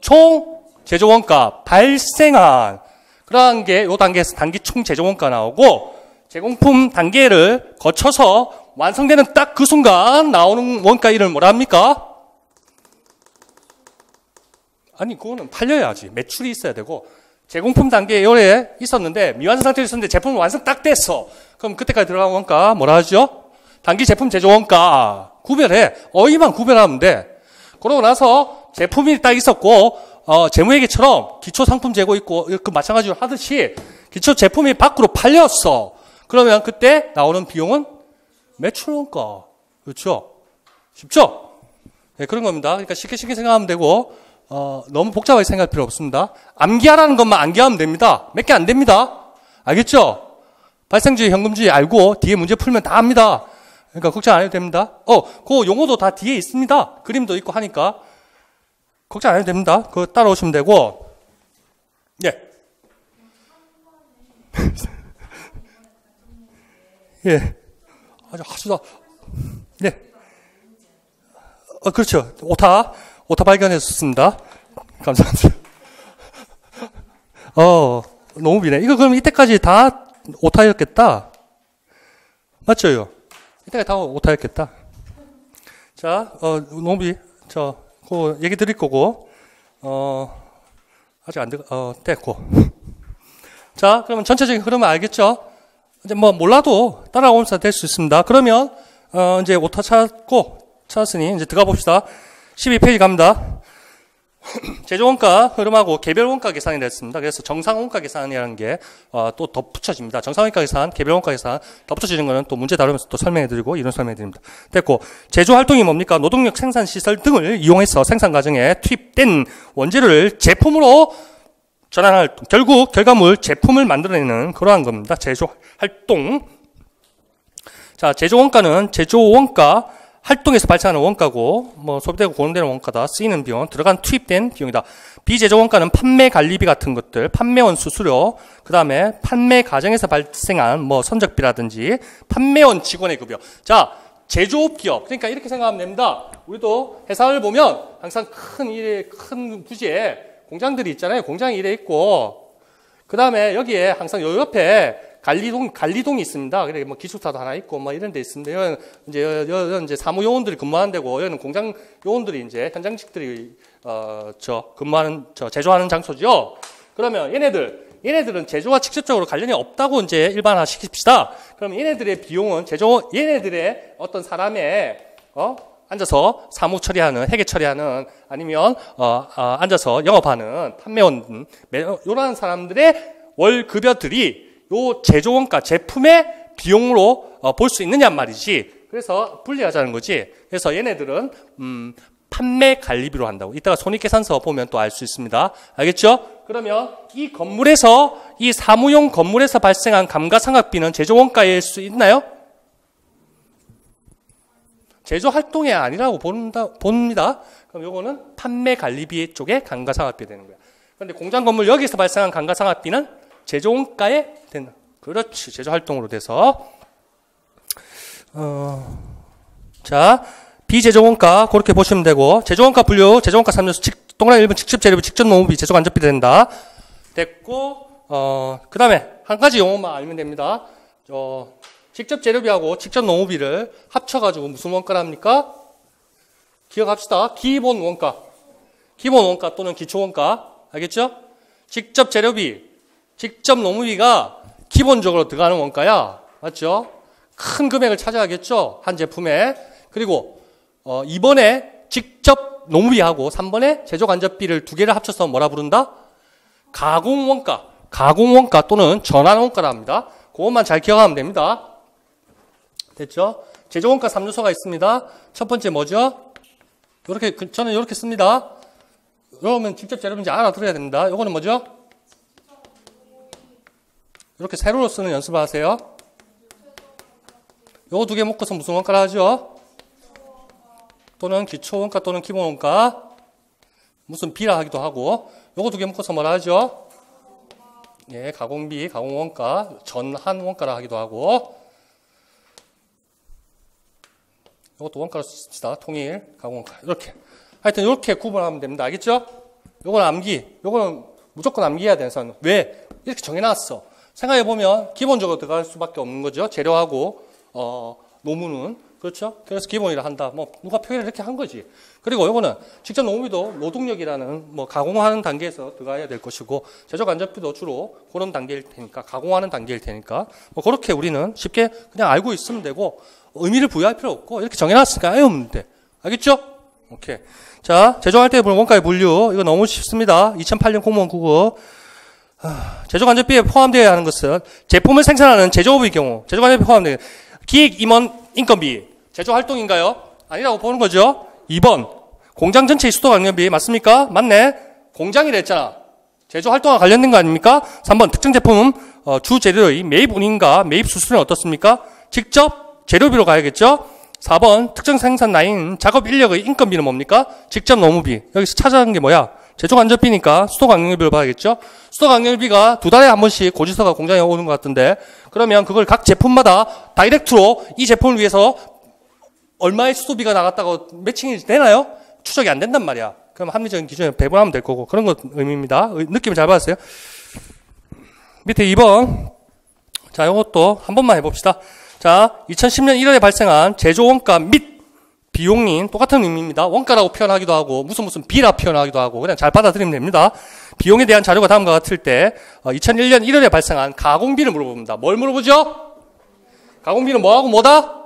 Speaker 1: 총 제조 원가 발생한 그러한 게 이 단계에서 단기 총 제조 원가 나오고, 제공품 단계를 거쳐서 완성되는 딱 그 순간 나오는 원가 이름을 뭐라 합니까? 아니, 그거는 팔려야지. 매출이 있어야 되고, 제공품 단계에 요래 있었는데, 미완성 상태에 있었는데, 제품 완성 딱 됐어. 그럼 그때까지 들어간 원가 뭐라 하죠? 단기 제품 제조 원가. 구별해. 어휘만 구별하면 돼. 그러고 나서 제품이 딱 있었고, 재무회계처럼 기초 상품 재고 있고, 그 마찬가지로 하듯이, 기초 제품이 밖으로 팔렸어. 그러면 그때 나오는 비용은 매출 원가. 그렇죠? 쉽죠? 네, 그런 겁니다. 그러니까 쉽게 생각하면 되고, 너무 복잡하게 생각할 필요 없습니다. 암기하라는 것만 암기하면 됩니다. 몇 개 안 됩니다. 알겠죠? 발생주의, 현금주의 알고 뒤에 문제 풀면 다 합니다. 그러니까 걱정 안 해도 됩니다. 그 용어도 다 뒤에 있습니다. 그림도 있고 하니까 걱정 안 해도 됩니다. 그거 따라오시면 되고. 예. 예. 아주 네. 그렇죠. 오타 발견했었습니다. 감사합니다. 너무 비네. 이거 그럼 이때까지 다 오타였겠다. 맞죠? 이때까지 다 오타였겠다. 자, 너무 비. 그 얘기 드릴 거고, 아직 안 됐고. 자, 그러면 전체적인 흐름을 알겠죠? 이제 뭐 몰라도 따라오면서 될 수 있습니다. 그러면 이제 오타 찾았으니 이제 들어가 봅시다. 12페이지 갑니다. 제조원가 흐름하고 개별원가 계산이 됐습니다. 그래서 정상원가 계산이라는 게 또 덧붙여집니다. 정상원가 계산, 개별원가 계산 덧붙여지는 거는 또 문제 다루면서 또 설명해드리고 이런 설명해드립니다. 됐고, 제조활동이 뭡니까? 노동력, 생산시설 등을 이용해서 생산 과정에 투입된 원재료를 제품으로 전환할, 결국 결과물 제품을 만들어내는 그러한 겁니다. 제조활동. 자, 제조원가는 제조원가 활동에서 발생하는 원가고, 뭐, 소비되고 고용되는 원가다. 쓰이는 비용, 들어간 투입된 비용이다. 비제조 원가는 판매 관리비 같은 것들, 판매원 수수료, 그 다음에 판매 과정에서 발생한 뭐 선적비라든지, 판매원 직원의 급여. 자, 제조업 기업. 그러니까 이렇게 생각하면 됩니다. 우리도 회사를 보면 항상 큰 부지에 공장들이 있잖아요. 공장이 이래 있고, 그 다음에 여기에 항상 요 옆에 관리동이 있습니다. 그래, 뭐, 기숙사도 하나 있고, 뭐, 이런 데 있습니다. 여기는 이제 사무요원들이 근무하는 데고, 여기는 공장 요원들이 이제 현장직들이, 제조하는 장소죠. 그러면 얘네들은 제조와 직접적으로 관련이 없다고 이제 일반화 시킵시다. 그럼 얘네들의 비용은 얘네들의 어떤 사람의, 앉아서 사무 처리하는, 회계 처리하는, 아니면, 앉아서 영업하는 판매원, 요런 사람들의 월 급여들이 요 제조원가 제품의 비용으로 볼 수 있느냐 말이지. 그래서 분리하자는 거지. 그래서 얘네들은 판매 관리비로 한다고. 이따가 손익계산서 보면 또 알 수 있습니다. 알겠죠? 그러면 이 건물에서 이 사무용 건물에서 발생한 감가상각비는 제조원가일 수 있나요? 제조 활동이 아니라고 봅니다. 그럼 요거는 판매 관리비 쪽에 감가상각비 되는 거야. 그런데 공장 건물 여기서 발생한 감가상각비는 제조원가에 되는. 그렇지. 제조활동으로 돼서. 자, 비제조원가, 그렇게 보시면 되고, 제조원가 분류, 제조원가 3요소, 동그라미 1번 직접 재료비, 직접 노무비, 제조 간접비 된다. 됐고, 그 다음에 한 가지 용어만 알면 됩니다. 직접 재료비하고 직접 노무비를 합쳐가지고 무슨 원가를 합니까? 기억합시다. 기본 원가 또는 기초원가. 알겠죠? 직접 재료비, 직접 노무비가 기본적으로 들어가는 원가야. 맞죠? 큰 금액을 차지하겠죠? 한 제품에. 그리고 2번에 직접 노무비하고 3번에 제조간접비를 두 개를 합쳐서 뭐라 부른다? 가공원가 또는 전환원가라 합니다. 그것만 잘 기억하면 됩니다. 됐죠? 제조원가 3요소가 있습니다. 첫 번째 뭐죠? 저는 이렇게 씁니다. 그러면 직접 재료인지 알아들어야 됩니다. 이거는 뭐죠? 이렇게 세로로 쓰는 연습을 하세요. 요거 두 개 묶어서 무슨 원가를 하죠? 또는 기초원가 또는 기본원가. 무슨 비라 하기도 하고. 요거 두 개 묶어서 뭐라 하죠? 예, 가공비, 가공원가, 전환원가라 하기도 하고. 요것도 원가로 씁시다. 통일, 가공원가. 이렇게. 하여튼 이렇게 구분하면 됩니다. 알겠죠? 요거는 암기. 요거는 무조건 암기해야 되는 사람. 왜? 이렇게 정해놨어. 생각해보면 기본적으로 들어갈 수밖에 없는 거죠. 재료하고 노무는. 그렇죠? 그래서 기본이라 한다. 뭐 누가 표현을 이렇게 한 거지. 그리고 이거는 직접 노무비도 노동력이라는 뭐 가공하는 단계에서 들어가야 될 것이고 제조 간접비도 주로 그런 단계일 테니까 가공하는 단계일 테니까 뭐 그렇게 우리는 쉽게 그냥 알고 있으면 되고 의미를 부여할 필요 없고 이렇게 정해놨으니까 아예 없는데. 알겠죠? 오케이. 자, 제조할 때 보는 원가의 분류. 이거 너무 쉽습니다. 2008년 공무원 국어. 제조간접비에 포함되어야 하는 것은 제품을 생산하는 제조업의 경우 제조간접비에 포함되는 기획, 임원, 인건비 제조활동인가요? 아니라고 보는 거죠. 2번 공장 전체의 수도관련비 맞습니까? 맞네. 공장이라 했잖아. 제조활동과 관련된 거 아닙니까? 3번 특정 제품 주재료의 매입 운임과 매입 수수료는 어떻습니까? 직접 재료비로 가야겠죠. 4번 특정 생산 라인 작업 인력의 인건비는 뭡니까? 직접 노무비. 여기서 찾아가는 게 뭐야? 제조간접비니까 수도관련비를 봐야겠죠. 수도관련비가 2달에 한 번씩 고지서가 공장에 오는 것 같은데 그러면 그걸 각 제품마다 다이렉트로 이 제품을 위해서 얼마의 수도비가 나갔다고 매칭이 되나요? 추적이 안 된단 말이야. 그럼 합리적인 기준에 배분하면 될 거고 그런 것 의미입니다. 느낌을 잘 받았어요. 밑에 2번. 자, 이것도 한 번만 해봅시다. 자, 2010년 1월에 발생한 제조원가 및 비용인 똑같은 의미입니다. 원가라고 표현하기도 하고 무슨 비라 표현하기도 하고 그냥 잘 받아들이면 됩니다. 비용에 대한 자료가 다음과 같을 때 2001년 1월에 발생한 가공비를 물어봅니다. 뭘 물어보죠? 가공비는 뭐하고 뭐다?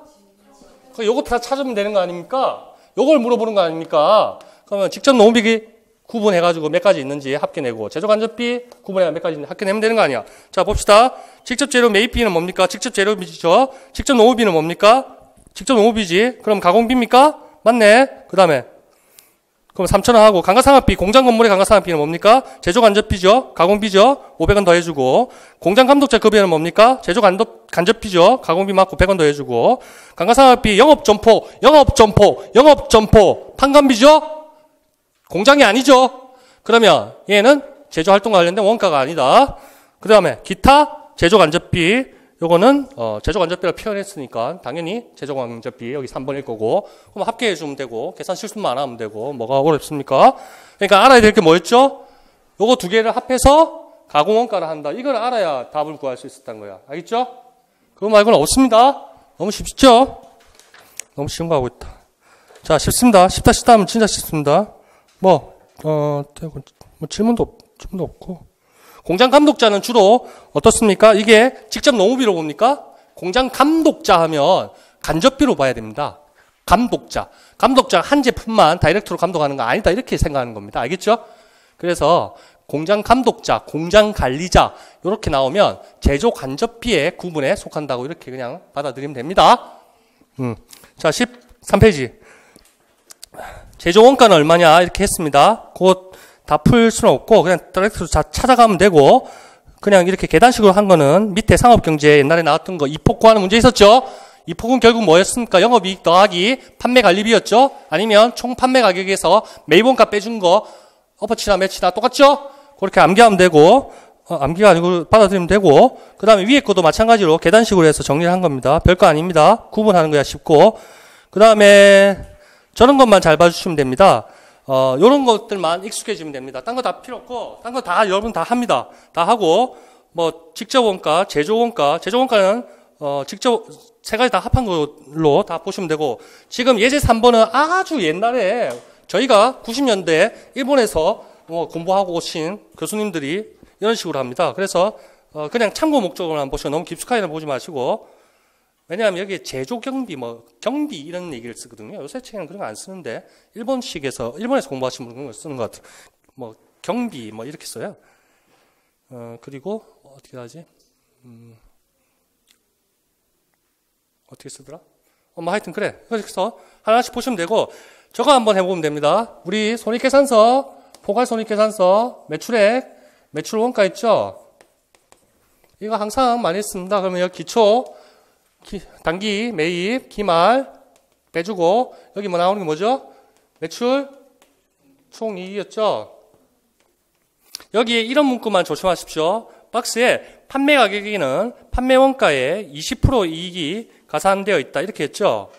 Speaker 1: 요거 다 찾으면 되는 거 아닙니까? 요걸 물어보는 거 아닙니까? 그러면 직접 노무비 구분해가지고 몇 가지 있는지 합계내고 제조간접비 구분해가 몇 가지 있는지 합계내면 되는 거 아니야. 자, 봅시다. 직접 재료 매입비는 뭡니까? 직접 재료비죠. 직접 노무비는 뭡니까? 직접 노무비지. 그럼 가공비입니까? 맞네. 그 다음에 그럼 3,000원 하고 감가상각비, 공장 건물의 감가상각비는 뭡니까? 제조간접비죠. 가공비죠. 500원 더해주고 공장 감독자 급여는 뭡니까? 제조간접비죠. 가공비 맞고 100원 더해주고 감가상각비 영업점포 판관비죠. 공장이 아니죠. 그러면 얘는 제조활동과 관련된 원가가 아니다. 그 다음에 기타 제조간접비 요거는 제조간접비를 표현했으니까 당연히 제조간접비 여기 3번일 거고 그럼 합계해 주면 되고 계산 실수만 안 하면 되고 뭐가 어렵습니까? 그러니까 알아야 될 게 뭐였죠? 요거 두 개를 합해서 가공원가를 한다. 이걸 알아야 답을 구할 수 있었다는 거야. 알겠죠? 그거 말고는 없습니다. 너무 쉽죠? 너무 쉬운 거 하고 있다. 자, 쉽습니다. 쉽다 하면 진짜 쉽습니다. 질문도 없고. 공장 감독자는 주로 어떻습니까? 이게 직접 농업비로 봅니까? 공장 감독자 하면 간접비로 봐야 됩니다. 감독자 한 제품만 다이렉트로 감독하는 거 아니다 이렇게 생각하는 겁니다. 알겠죠? 그래서 공장 감독자, 공장 관리자 이렇게 나오면 제조 간접비의 구분에 속한다고 이렇게 그냥 받아들이면 됩니다. 자, 13페이지 제조 원가는 얼마냐 이렇게 했습니다. 곧 다 풀 수는 없고 그냥 다이렉트로 찾아가면 되고 그냥 이렇게 계단식으로 한 거는 밑에 상업경제 옛날에 나왔던 거 이폭 구하는 문제 있었죠? 이폭은 결국 뭐였습니까? 영업이익 더하기 판매관리비였죠? 아니면 총 판매 가격에서 매입원가 빼준 거 어퍼치나 매치나 똑같죠? 그렇게 암기하면 되고 암기가 아니고 받아들이면 되고 그 다음에 위에 것도 마찬가지로 계단식으로 해서 정리를 한 겁니다. 별거 아닙니다. 구분하는 거야 쉽고 그 다음에 저런 것만 잘 봐주시면 됩니다. 요런 것들만 익숙해지면 됩니다. 딴 거 다 필요 없고, 딴 거 다 여러분 다 합니다. 다 하고, 직접 원가, 제조 원가는, 직접 세 가지 다 합한 걸로 다 보시면 되고, 지금 예제 3번은 아주 옛날에 저희가 90년대 일본에서 공부하고 오신 교수님들이 이런 식으로 합니다. 그래서, 그냥 참고 목적으로만 보시고 너무 깊숙하게는 보지 마시고, 왜냐하면 여기 제조 경비, 경비 이런 얘기를 쓰거든요. 요새 책에는 그런 거 안 쓰는데, 일본에서 공부하신 분은 그런 걸 쓰는 것 같아요. 경비, 이렇게 써요. 그리고, 어떻게 하지? 어떻게 쓰더라? 하여튼 그래. 그래서 하나씩 보시면 되고, 저거 한번 해보면 됩니다. 우리 손익계산서, 포괄 손익계산서, 매출액, 매출 원가 있죠? 이거 항상 많이 씁니다. 그러면 여기 기초, 단기, 매입, 기말 빼주고 여기 나오는 게 뭐죠? 매출 총이익이었죠. 여기에 이런 문구만 조심하십시오. 박스에 판매 가격에는 판매 원가에 20% 이익이 가산되어 있다 이렇게 했죠.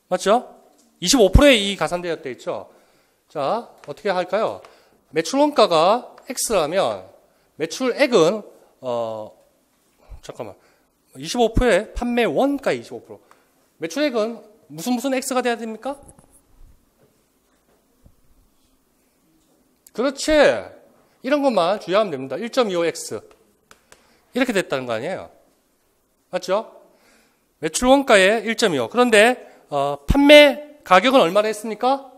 Speaker 1: 맞죠? 25%의 이익이 가산되어 있죠. 자, 어떻게 할까요? 매출 원가가 X라면 매출액은 25%의 판매 원가 25%. 매출액은 무슨 X가 돼야 됩니까? 그렇지. 이런 것만 주의하면 됩니다. 1.25X. 이렇게 됐다는 거 아니에요. 맞죠? 매출 원가의 1.25. 그런데 판매 가격은 얼마나 했습니까?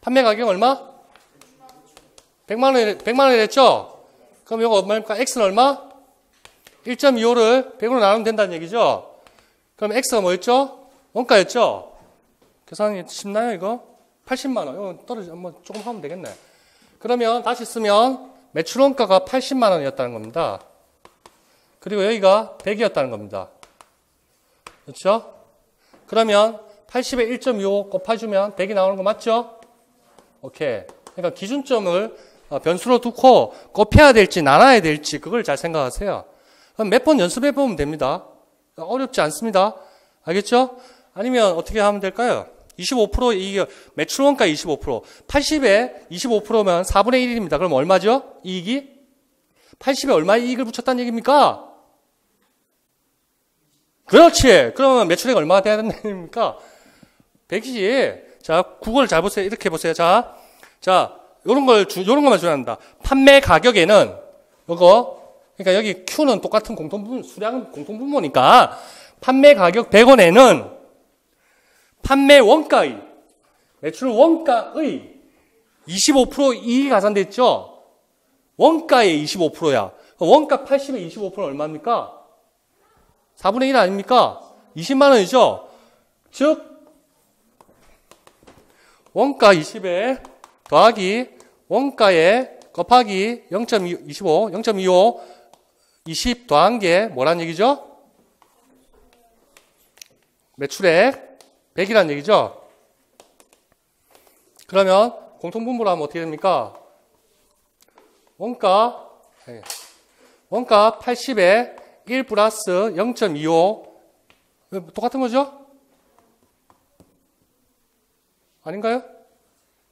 Speaker 1: 판매 가격은 얼마? 100만 원이 됐죠? 그럼 이거 얼마입니까? X는 얼마? 1.25를 100으로 나누면 된다는 얘기죠. 그럼 X가 뭐였죠? 원가였죠. 계산이 쉽나요 이거? 80만 원. 이거 조금 하면 되겠네. 그러면 다시 쓰면 매출 원가가 80만 원이었다는 겁니다. 그리고 여기가 100이었다는 겁니다. 그렇죠? 그러면 80에 1.25 곱해주면 100이 나오는 거 맞죠? 오케이. 그러니까 기준점을 변수로 두고 곱해야 될지 나눠야 될지 그걸 잘 생각하세요. 그럼 몇 번 연습해 보면 됩니다. 어렵지 않습니다. 알겠죠? 아니면 어떻게 하면 될까요? 25% 이익, 매출 원가 25%. 80에 25%면 4분의 1입니다. 그럼 얼마죠? 이익이? 80에 얼마의 이익을 붙였다는 얘기입니까? 그렇지. 그러면 매출액 얼마가 돼야 된다는 얘기입니까? 100이지. 자, 국어를 잘 보세요. 이렇게 보세요. 자, 요런 것만 줘야 한다. 판매 가격에는, 그러니까 여기 Q는 똑같은 공통분모, 수량은 공통분모니까, 판매 가격 100원에는 판매 원가의, 매출 원가의 25% 이익이 가산됐죠? 원가의 25%야. 원가 80에 25%는 얼마입니까? 4분의 1 아닙니까? 20만 원이죠? 즉, 원가 20에 더하기 원가에 곱하기 0.25, 0.25, 20 더한 게 뭐란 얘기죠? 매출액 100이란 얘기죠? 그러면 공통분모로 하면 어떻게 됩니까? 원가 80에 1 플러스 0.25 똑같은 거죠? 아닌가요?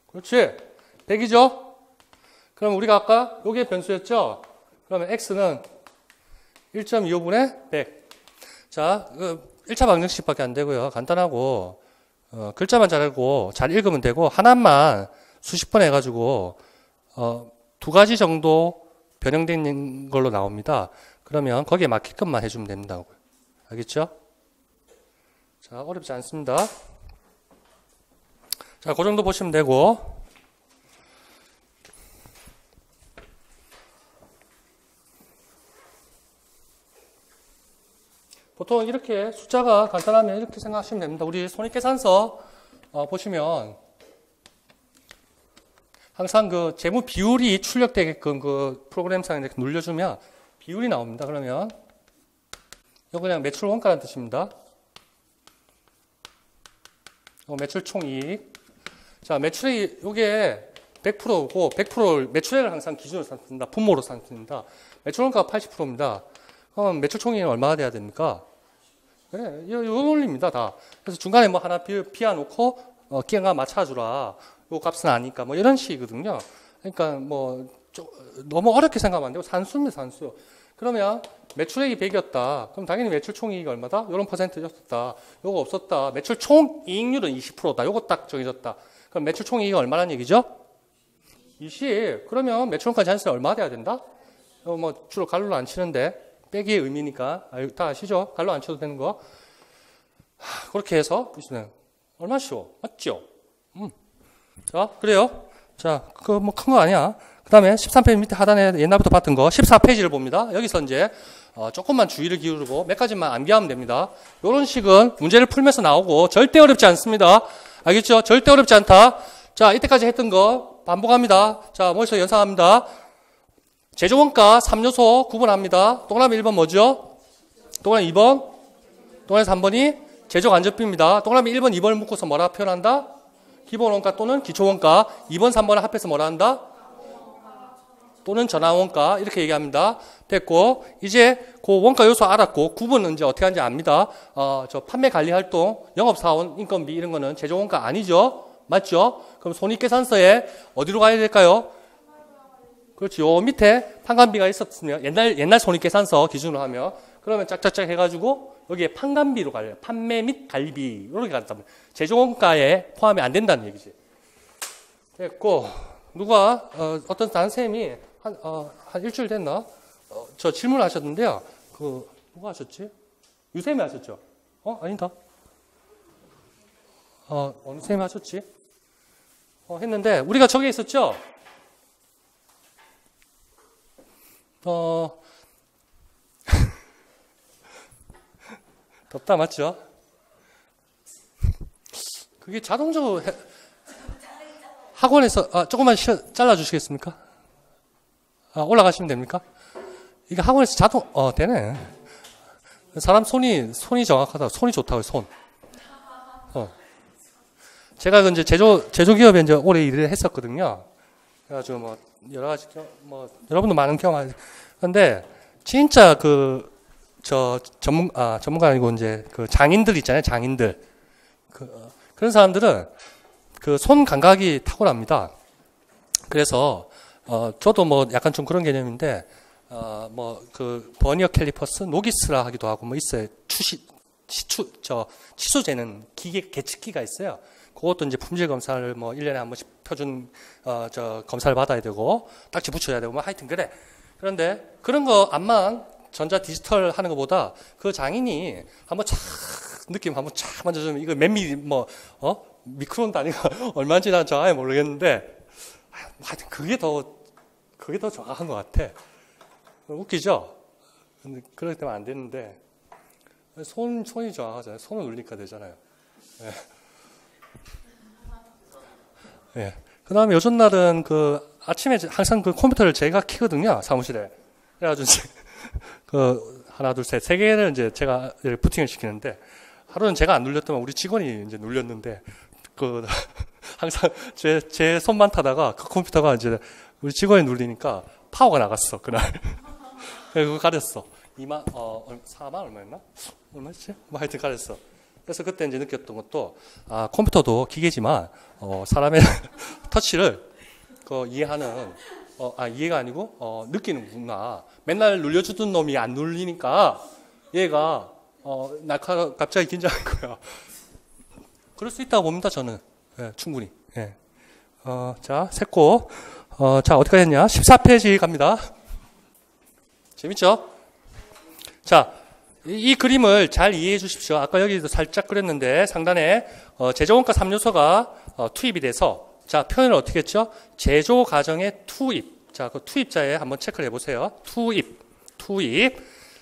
Speaker 1: 그렇지. 100이죠? 그럼 우리가 아까 요게 변수였죠? 그러면 x는 1.25분의 100. 자, 1차 방정식밖에 안 되고요. 간단하고 글자만 잘 알고 잘 읽으면 되고 하나만 수십 번 해가지고 두 가지 정도 변형된 걸로 나옵니다. 그러면 거기에 맞게끔만 해주면 된다고요. 알겠죠? 자, 어렵지 않습니다. 자, 그 정도 보시면 되고 보통 이렇게 숫자가 간단하면 이렇게 생각하시면 됩니다. 우리 손익계산서 보시면 항상 그 재무 비율이 출력되게끔 그 프로그램상에 이렇게 눌려주면 비율이 나옵니다. 그러면 이거 그냥 매출 원가라는 뜻입니다. 매출 총이익. 자, 매출이 요게 100%고 100%를 매출액을 항상 기준으로 삼습니다. 분모로 삼습니다. 매출 원가가 80%입니다. 그럼 매출 총이익은 얼마가 돼야 됩니까? 그래, 요 논리입니다, 다. 그래서 중간에 뭐 하나 비워놓고, 끼가 맞춰주라. 요 값은 아니까, 뭐 이런 식이거든요. 그러니까 뭐, 너무 어렵게 생각하면 안 되고, 산수입니다, 산수. 그러면 매출액이 100이었다. 그럼 당연히 매출 총이익이 얼마다? 요런 퍼센트였었다. 요거 없었다. 매출 총이익률은 20%다. 요거 딱 정해졌다. 그럼 매출 총이익이 얼마란 얘기죠? 20. 그러면 매출원가 잔액이 얼마 돼야 된다? 뭐, 주로 갈로를 안 치는데. 빼기의 의미니까 다 아시죠? 갈로 안 쳐도 되는 거. 그렇게 해서 보시면 얼마 쉬워, 맞죠? 자, 그래요. 자, 그거 뭐 큰 거 아니야. 그 다음에 13페이지 밑에 하단에 옛날부터 봤던 거 14페이지를 봅니다. 여기서 이제 조금만 주의를 기울이고 몇 가지만 암기하면 됩니다. 이런 식은 문제를 풀면서 나오고 절대 어렵지 않습니다. 알겠죠? 절대 어렵지 않다. 자, 이때까지 했던 거 반복합니다. 자, 머릿속에 연상합니다. 제조원가 3요소 구분합니다. 동그라미 1번 뭐죠? 동그라미 2번? 동그라미 3번이 제조간접비입니다. 동그라미 1번, 2번을 묶어서 뭐라 표현한다? 기본원가 또는 기초원가. 2번, 3번을 합해서 뭐라 한다? 또는 전환원가. 이렇게 얘기합니다. 됐고, 이제 그 원가 요소 알았고, 구분은 이제 어떻게 하는지 압니다. 저 판매 관리 활동, 영업사원, 인건비 이런 거는 제조원가 아니죠? 맞죠? 그럼 손익계산서에 어디로 가야 될까요? 그렇지. 요 밑에 판관비가 있었으면 옛날 손익계산서 기준으로 하면 그러면 짝짝짝 해가지고 여기에 판관비로 갈래요. 판매 및 관리비 이렇게 간다면 제조원가에 포함이 안 된다는 얘기지. 됐고 누가 어떤 다른 쌤이 한 일주일 됐나? 저 질문하셨는데요. 그 누가 하셨지? 유쌤이 하셨죠? 아니다. 어느 쌤이 하셨지? 했는데 우리가 저기 있었죠? 덥다 맞죠? 그게 자동적으로 학원에서 조금만 잘라주시겠습니까? 올라가시면 됩니까? 이게 학원에서 되네. 사람 손이 정확하다. 손이 좋다고요. 손. 제가 이제 제조기업에 이제 오래 일을 했었거든요. 그래가지고 뭐 여러 가지 여러분도 많은 경험. 근데 진짜 전문가 아니고 이제 그 장인들 있잖아요. 장인들. 그런 사람들은 그 손 감각이 탁월합니다. 그래서 저도 뭐 약간 좀 그런 개념인데 뭐 그 버니어 캘리퍼스 노기스라 하기도 하고 뭐 있어요. 치수 재는 계측기가 있어요. 그것도 이제 품질 검사를 뭐 1년에 한 번씩 표준 검사를 받아야 되고 딱지 붙여야 되고 뭐 하여튼 그래. 그런데 그런 거 암만 전자 디지털 하는 것보다 그 장인이 한번 느낌 한번 쫙 만져주면 이거 몇 미리 미크론 단위가 얼마인지 난 정확히 모르겠는데 하여튼 그게 더 정확한 것 같아. 웃기죠? 근데 그렇게 되면 안 되는데 손이 정확하잖아요. 손을 누르니까 되잖아요. 네. 예. 그 다음에 요즘 날은 그 아침에 항상 그 컴퓨터를 제가 켜거든요, 사무실에. 그래가지고 이제 그 하나, 둘, 셋, 세 개를 이제 제가 부팅을 시키는데 하루는 제가 안 눌렸더만 우리 직원이 이제 눌렸는데 그 항상 제 손만 타다가 그 컴퓨터가 이제 우리 직원이 눌리니까 파워가 나갔어, 그날. 그거 가렸어. 4만 얼마였나? 얼마였지? 뭐 하여튼 가렸어. 그래서 그때 이제 느꼈던 것도, 컴퓨터도 기계지만, 사람의 터치를, 이해하는, 이해가 아니고, 느끼는구나. 맨날 눌려주던 놈이 안 눌리니까, 얘가, 날카로워, 갑자기 긴장한 거야. 그럴 수 있다고 봅니다, 저는. 예, 충분히. 예. 자, 샜고, 자, 어디까지 했냐? 14페이지 갑니다. 재밌죠? 자, 이 그림을 잘 이해해 주십시오. 아까 여기도 살짝 그렸는데 상단에 제조원가 3요소가 투입이 돼서, 자, 표현을 어떻게 했죠? 제조 과정의 투입. 자, 그 투입자에 한번 체크를 해보세요. 투입.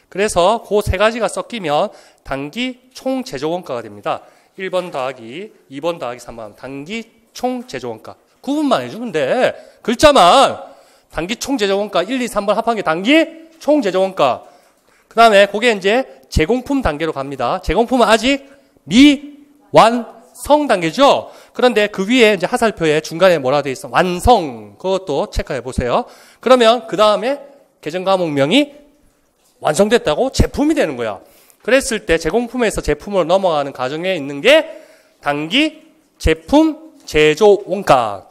Speaker 1: 그래서 그 세 가지가 섞이면 단기 총 제조원가가 됩니다. 1번 더하기 2번 더하기 3번 단기 총 제조원가. 구분만 해주면 돼. 글자만 단기 총 제조원가 1, 2, 3번 합한 게 단기 총 제조원가. 그 다음에 그게 이제 제공품 단계로 갑니다. 제공품은 아직 미완성 단계죠. 그런데 그 위에 이제 하살표에 중간에 뭐라 되어 있어? 완성. 그것도 체크해 보세요. 그러면 그 다음에 계정과목명이 완성됐다고 제품이 되는 거야. 그랬을 때 제공품에서 제품으로 넘어가는 과정에 있는 게 단기 제품 제조 원가.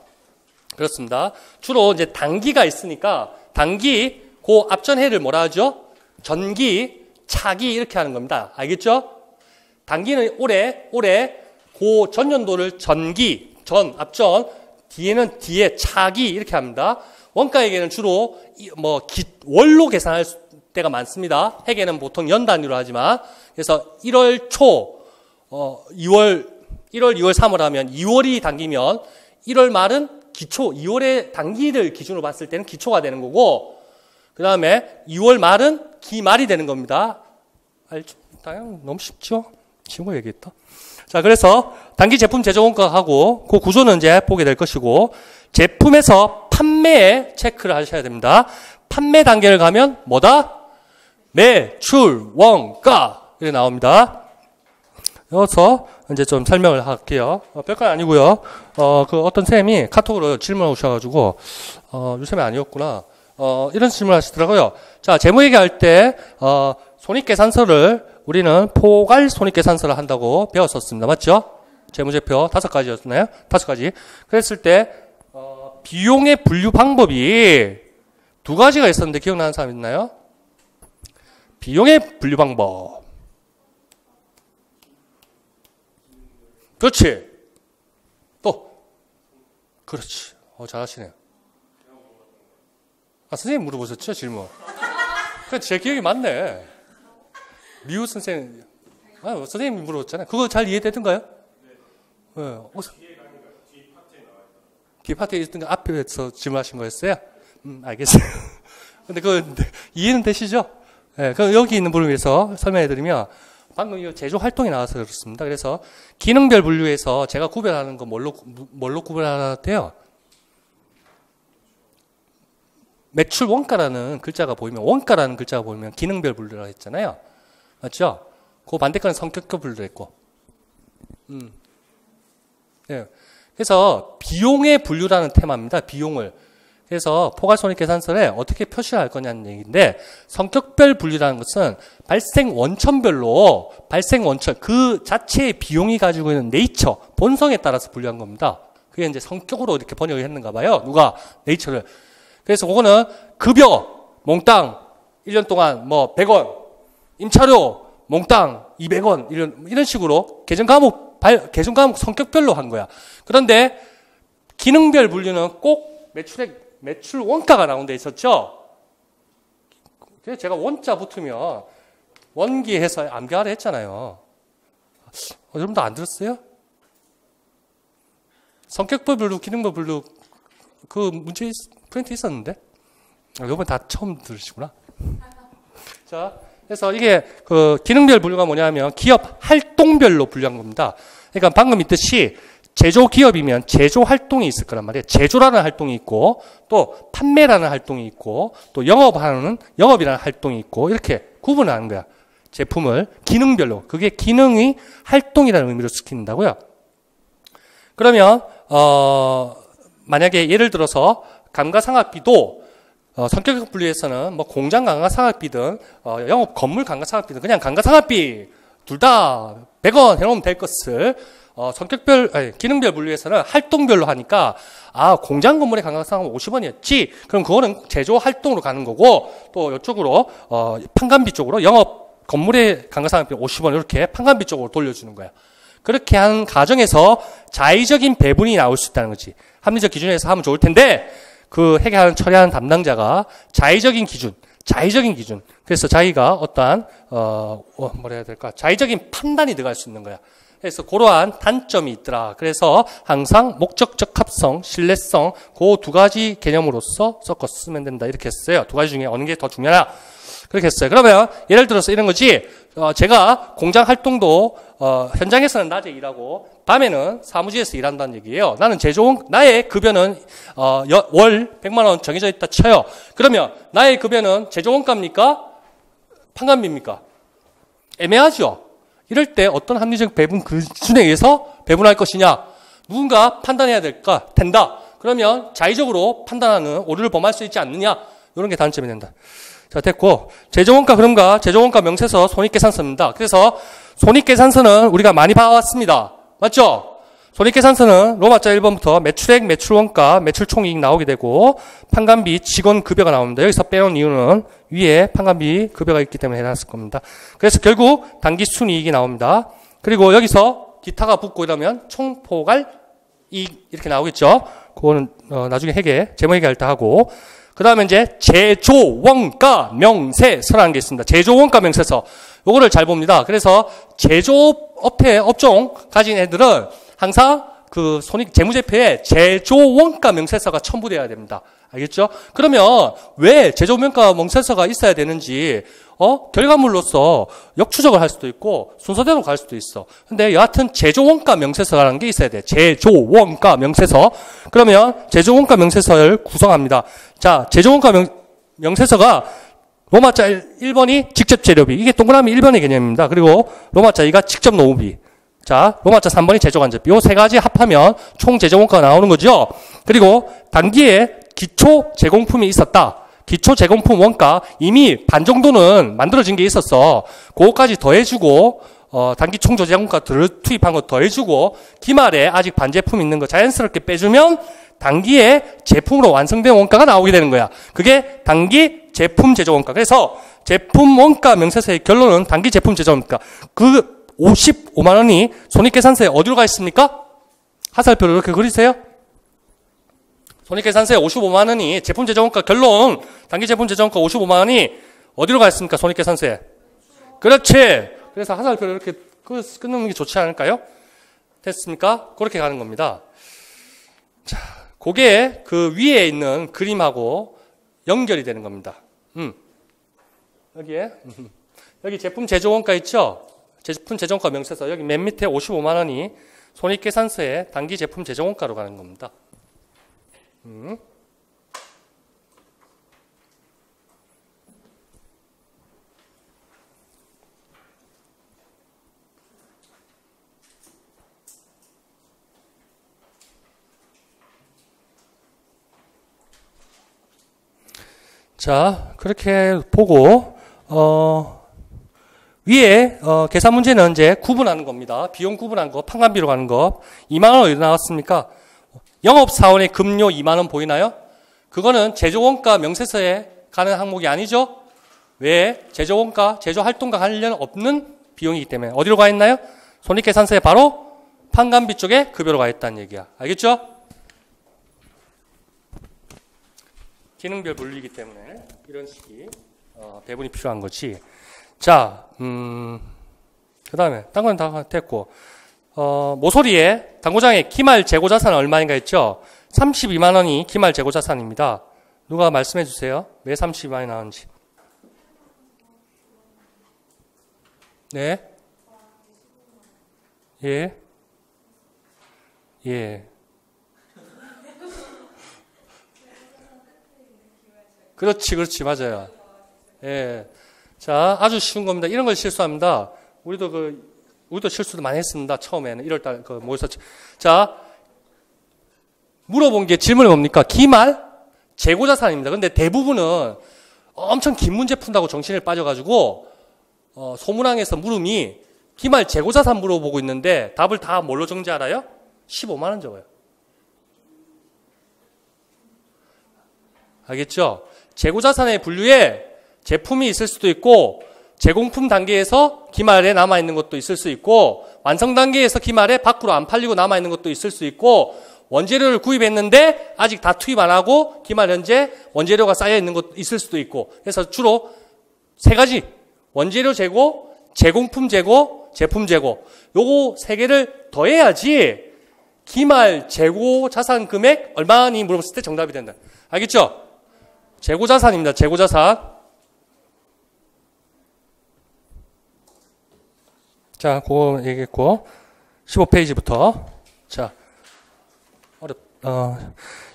Speaker 1: 그렇습니다. 주로 이제 단기가 있으니까 단기 그 앞전 해를 뭐라 하죠? 전기, 차기 이렇게 하는 겁니다. 알겠죠? 단기는 올해 그 전년도를 전기, 앞전, 뒤에는 뒤에 차기 이렇게 합니다. 원가에게는 주로 월로 계산할 때가 많습니다. 회계는 보통 연 단위로 하지만 그래서 1월 초, 1월, 2월, 3월 하면 2월이 단기면 1월 말은 기초, 2월의 단기를 기준으로 봤을 때는 기초가 되는 거고 그 다음에 2월 말은 기말이 되는 겁니다. 알죠? 당연히 너무 쉽죠? 쉬운 거 얘기했다. 자, 그래서 단기 제품 제조 원가하고 그 구조는 이제 보게 될 것이고 제품에서 판매에 체크를 하셔야 됩니다. 판매 단계를 가면 뭐다? 매출 원가 이렇게 나옵니다. 여기서 이제 좀 설명을 할게요. 별건 아니고요. 그 어떤 쌤이 카톡으로 질문을 오셔가지고 유쌤이 아니었구나. 이런 질문을 하시더라고요. 자, 재무회계할 때 손익계산서를 우리는 포괄 손익계산서를 한다고 배웠었습니다. 맞죠? 재무제표 5가지였나요? 5가지. 그랬을 때 비용의 분류 방법이 2가지가 있었는데 기억나는 사람 있나요? 비용의 분류 방법. 그렇지. 또. 그렇지. 잘하시네요. 선생님 물어보셨죠? 질문. 제 기억이 맞네. 미우 선생님. 선생님이 물어봤잖아요. 그거 잘 이해되던가요? 네. 뒤 파트에 있던 거 앞에서 질문하신 거였어요? 알겠어요. 근데 이해는 되시죠? 네, 그럼 여기 있는 부분을 위해서 설명해 드리면 방금 이 제조 활동이 나와서 그렇습니다. 그래서 기능별 분류에서 제가 구별하는 거 뭘로 구별하는데요? 매출 원가라는 글자가 보이면 기능별 분류라고 했잖아요. 맞죠? 그 반대가는 성격별 분류도 했고. 네. 그래서 비용의 분류라는 테마입니다. 비용을. 그래서 포괄손익계산서에 어떻게 표시를 할 거냐는 얘기인데 성격별 분류라는 것은 발생 원천별로 그 자체의 비용이 가지고 있는 네이처, 본성에 따라서 분류한 겁니다. 그게 이제 성격으로 이렇게 번역을 했는가 봐요. 누가? 네이처를. 그래서 그거는 급여, 몽땅 1년 동안 100원, 임차료, 몽땅 200원 이런 식으로 계정과목 성격별로 한 거야. 그런데 기능별 분류는 꼭 매출 원가가 나온 데 있었죠. 그래서 제가 원자 붙으면 원기해서 암기하라 했잖아요. 여러분도 안 들었어요? 성격별 분류, 기능별 분류 그 문제 프린트 있었는데 여러분 다 처음 들으시구나. 자, 그래서 이게 그 기능별 분류가 뭐냐면 기업 활동별로 분류한 겁니다. 그러니까 방금 있듯이 제조 기업이면 제조 활동이 있을 거란 말이에요. 제조라는 활동이 있고 또 판매라는 활동이 있고 또 영업이라는 활동이 있고 이렇게 구분하는 거야. 제품을 기능별로. 그게 기능의 활동이라는 의미로 시킨다고요. 그러면 만약에 예를 들어서 감가상각비도 성격 분류에서는 뭐 공장 감가상각비든 영업 건물 감가상각비든 그냥 감가상각비 둘 다 100원 해놓으면 될 것을 기능별 분류에서는 활동별로 하니까 공장 건물의 감가상각은 50원이었지. 그럼 그거는 제조 활동으로 가는 거고 또 이쪽으로 판관비 쪽으로 영업 건물의 감가상각비 50원 이렇게 판관비 쪽으로 돌려주는 거야. 그렇게 한 과정에서 자의적인 배분이 나올 수 있다는 거지. 합리적 기준에서 하면 좋을 텐데 그 해결하는 처리하는 담당자가 자의적인 기준. 그래서 자기가 어떠한 뭐라 해야 될까? 자의적인 판단이 들어갈 수 있는 거야. 그래서 그러한 단점이 있더라. 그래서 항상 목적적 합성, 신뢰성 그 두 가지 개념으로서 섞어 쓰면 된다. 이렇게 했어요. 두 가지 중에 어느 게 더 중요하냐? 그렇게 했어요. 그러면 예를 들어서 이런 거지. 제가 공장 활동도 현장에서는 낮에 일하고 밤에는 사무실에서 일한다는 얘기예요. 나는 나의 급여는 월 100만 원 정해져 있다 쳐요. 그러면 나의 급여는 제조원가입니까? 판관비입니까? 애매하죠. 이럴 때 어떤 합리적 배분 기준에 의해서 배분할 것이냐? 누군가 판단해야 된다. 그러면 자의적으로 판단하는 오류를 범할 수 있지 않느냐? 이런 게 단점이 된다. 자, 됐고. 제조원가 그런가? 제조원가 명세서 손익계산서입니다. 그래서 손익계산서는 우리가 많이 봐왔습니다. 맞죠? 손익계산서는 로마자 1번부터 매출액, 매출원가, 매출총이익 나오게 되고 판관비, 직원급여가 나옵니다. 여기서 빼놓은 이유는 위에 판관비 급여가 있기 때문에 해놨을 겁니다. 그래서 결국 단기순이익이 나옵니다. 그리고 여기서 기타가 붙고 이러면 총포괄이익 이렇게 나오겠죠. 그거는 나중에 제목 회계할 때 하고 그 다음에 이제 제조원가 명세서라는 게 있습니다. 제조원가 명세서. 요거를 잘 봅니다. 그래서 제조업체 업종 가진 애들은 항상 그 재무제표에 제조원가 명세서가 첨부되어야 됩니다. 알겠죠? 그러면 왜 제조원가 명세서가 있어야 되는지 결과물로서 역추적을 할 수도 있고 순서대로 갈 수도 있어. 근데 여하튼 제조원가 명세서라는 게 있어야 돼. 제조원가 명세서. 그러면 제조원가 명세서를 구성합니다. 자, 제조원가 명세서가 로마자 1번이 직접 재료비. 이게 동그라미 1번의 개념입니다. 그리고 로마자 2가 직접 노무비. 자, 로마자 3번이 제조간접비. 요 세 가지 합하면 총 제조원가가 나오는 거죠. 그리고 단기에 기초 제공품이 있었다. 기초 제공품 원가 이미 반 정도는 만들어진 게 있었어. 그거까지 더해주고 단기 총조 제공가들을 투입한 거 더해주고 기말에 아직 반제품 있는 거 자연스럽게 빼주면 단기에 제품으로 완성된 원가가 나오게 되는 거야. 그게 단기 제품 제조 원가. 그래서 제품 원가 명세서의 결론은 단기 제품 제조 원가. 그 55만 원이 손익계산서에 어디로 가 있습니까? 하살표를 이렇게 그리세요. 손익계산서에 55만 원이 제품 제조원가 결론, 단기 제품 제조원가 55만 원이 어디로 가 있습니까? 손익계산서에. 그렇지. 그래서 하살표를 이렇게 끊는 게 좋지 않을까요? 됐습니까? 그렇게 가는 겁니다. 자, 그게 그 위에 있는 그림하고 연결이 되는 겁니다. 여기 제품 제조원가 있죠? 제품 제조원가 명세서. 여기 맨 밑에 55만 원이 손익계산서에 단기 제품 제조원가로 가는 겁니다. 자, 그렇게 보고 위에 계산 문제는 이제 구분하는 겁니다. 비용 구분한 거, 판관비로 가는 거. 2만 원 어디 나왔습니까? 영업사원의 급료 2만 원 보이나요? 그거는 제조원가 명세서에 가는 항목이 아니죠? 왜? 제조원가, 제조활동과 관련 없는 비용이기 때문에. 어디로 가 있나요? 손익계산서에 바로 판관비 쪽에 급여로 가 있다는 얘기야. 알겠죠? 기능별 분류이기 때문에 이런 식이 배분이 필요한 거지. 자, 그 다음에 딴 건 다 됐고 모서리에 당구장의 기말 재고자산은 얼마인가 했죠? 32만 원이 기말 재고자산입니다. 누가 말씀해 주세요. 왜 32만 원이 나오는지. 네. 예. 예. 그렇지, 맞아요. 예. 자, 아주 쉬운 겁니다. 이런 걸 실수합니다. 우리도 실수도 많이 했습니다. 처음에는 1월달 모의사. 자, 물어본 게 질문이 뭡니까? 기말 재고자산입니다. 근데 대부분은 엄청 긴 문제 푼다고 정신을 빠져가지고 소문항에서 물음이 기말 재고자산 물어보고 있는데 답을 다 뭘로 적는지 알아요? 15만 원 적어요. 알겠죠? 재고자산의 분류에 제품이 있을 수도 있고 제공품 단계에서 기말에 남아있는 것도 있을 수 있고 완성 단계에서 기말에 밖으로 안 팔리고 남아있는 것도 있을 수 있고 원재료를 구입했는데 아직 다 투입 안 하고 기말 현재 원재료가 쌓여있는 것도 있을 수도 있고 그래서 주로 세 가지 원재료 재고, 제공품 재고, 제품 재고 요거 세 개를 더해야지 기말 재고 자산 금액 얼마니 물어봤을 때 정답이 된다. 알겠죠? 재고자산입니다. 재고자산. 자, 그거 얘기했고 15페이지부터 자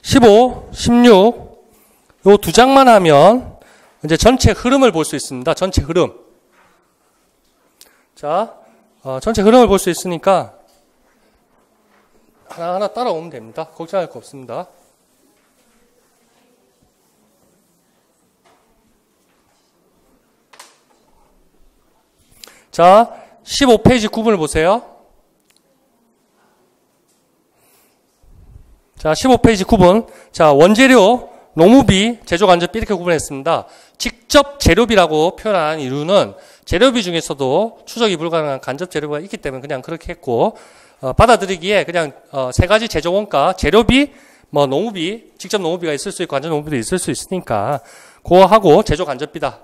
Speaker 1: 15, 16 요 두 장만 하면 이제 전체 흐름을 볼 수 있습니다. 전체 흐름. 자, 전체 흐름을 볼 수 있으니까 하나하나 따라오면 됩니다. 걱정할 거 없습니다. 자, 15페이지 9번을 보세요. 자, 15페이지 9번. 자, 원재료, 노무비, 제조간접비 이렇게 구분했습니다. 직접 재료비라고 표현한 이유는 재료비 중에서도 추적이 불가능한 간접 재료비가 있기 때문에 그냥 그렇게 했고, 받아들이기에 그냥 세 가지 제조원가, 재료비, 뭐 노무비, 직접 노무비가 있을 수 있고 간접 노무비도 있을 수 있으니까 그거하고 제조간접비다.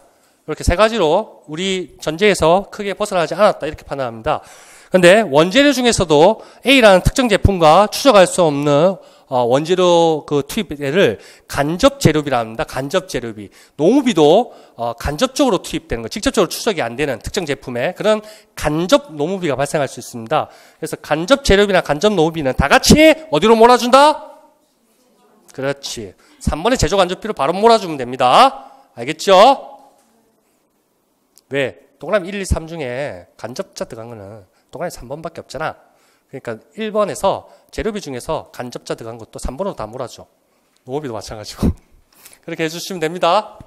Speaker 1: 이렇게 세 가지로 우리 전제에서 크게 벗어나지 않았다 이렇게 판단합니다. 그런데 원재료 중에서도 A라는 특정 제품과 추적할 수 없는 원재료 그 투입비를 간접 재료비라 합니다. 간접 재료비. 노무비도 간접적으로 투입되는 거, 직접적으로 추적이 안 되는 특정 제품에 그런 간접 노무비가 발생할 수 있습니다. 그래서 간접 재료비나 간접 노무비는 다 같이 어디로 몰아준다? 그렇지. 3번의 제조 간접비로 바로 몰아주면 됩니다. 알겠죠? 왜? 동그라미 1, 2, 3 중에 간접자 들어간 거는 동그라미 3번밖에 없잖아. 그러니까 1번에서 재료비 중에서 간접자 들어간 것도 3번으로 다 몰아줘. 노무비도 마찬가지고. 그렇게 해주시면 됩니다.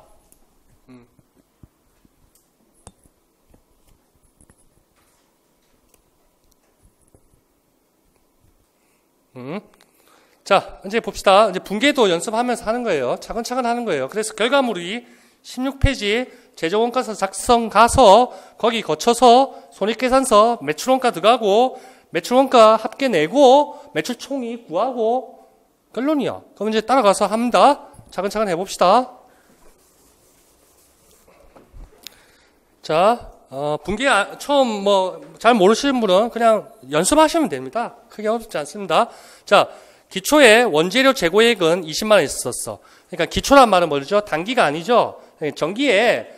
Speaker 1: 자, 이제 봅시다. 이제 분계도 연습하면서 하는 거예요. 차근차근 하는 거예요. 그래서 결과물이 16페이지 제조원가서 작성 가서 거기 거쳐서 손익계산서 매출원가 들어가고 매출원가 합계 내고 매출총이 구하고 결론이야. 그럼 이제 따라가서 합니다. 차근차근 해봅시다. 자, 분기 처음 잘 모르시는 분은 그냥 연습하시면 됩니다. 크게 어렵지 않습니다. 자, 기초에 원재료 재고액은 20만 원 있었어. 그러니까 기초란 말은 뭐죠? 단기가 아니죠. 전기에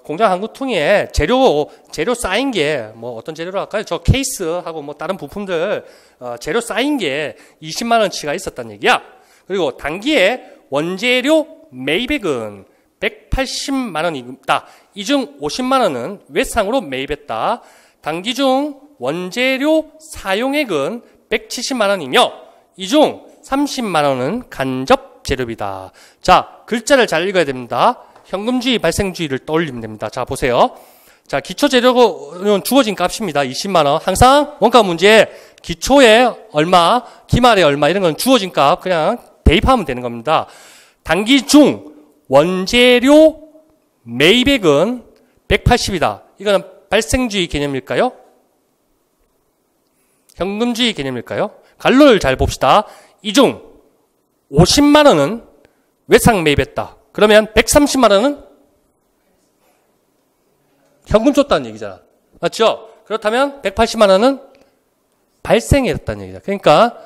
Speaker 1: 공장 한구통에 재료 쌓인 게 어떤 재료로 할까요? 저 케이스하고 다른 부품들 재료 쌓인 게 20만 원치가 있었다는 얘기야. 그리고 단기에 원재료 매입액은 180만 원이다. 이 중 50만 원은 외상으로 매입했다. 단기 중 원재료 사용액은 170만 원이며 이 중 30만 원은 간접 재료비다. 자, 글자를 잘 읽어야 됩니다. 현금주의, 발생주의를 떠올리면 됩니다. 자, 보세요. 자, 기초 재료는 주어진 값입니다. 20만 원. 항상 원가 문제에 기초에 얼마, 기말에 얼마 이런 건 주어진 값 그냥 대입하면 되는 겁니다. 단기 중 원재료 매입액은 180이다. 이거는 발생주의 개념일까요? 현금주의 개념일까요? 갈로를 잘 봅시다. 이 중 50만 원은 외상 매입했다. 그러면 130만 원은 현금 줬다는 얘기잖아. 맞죠? 그렇다면 180만 원은 발생했다는 얘기다. 그러니까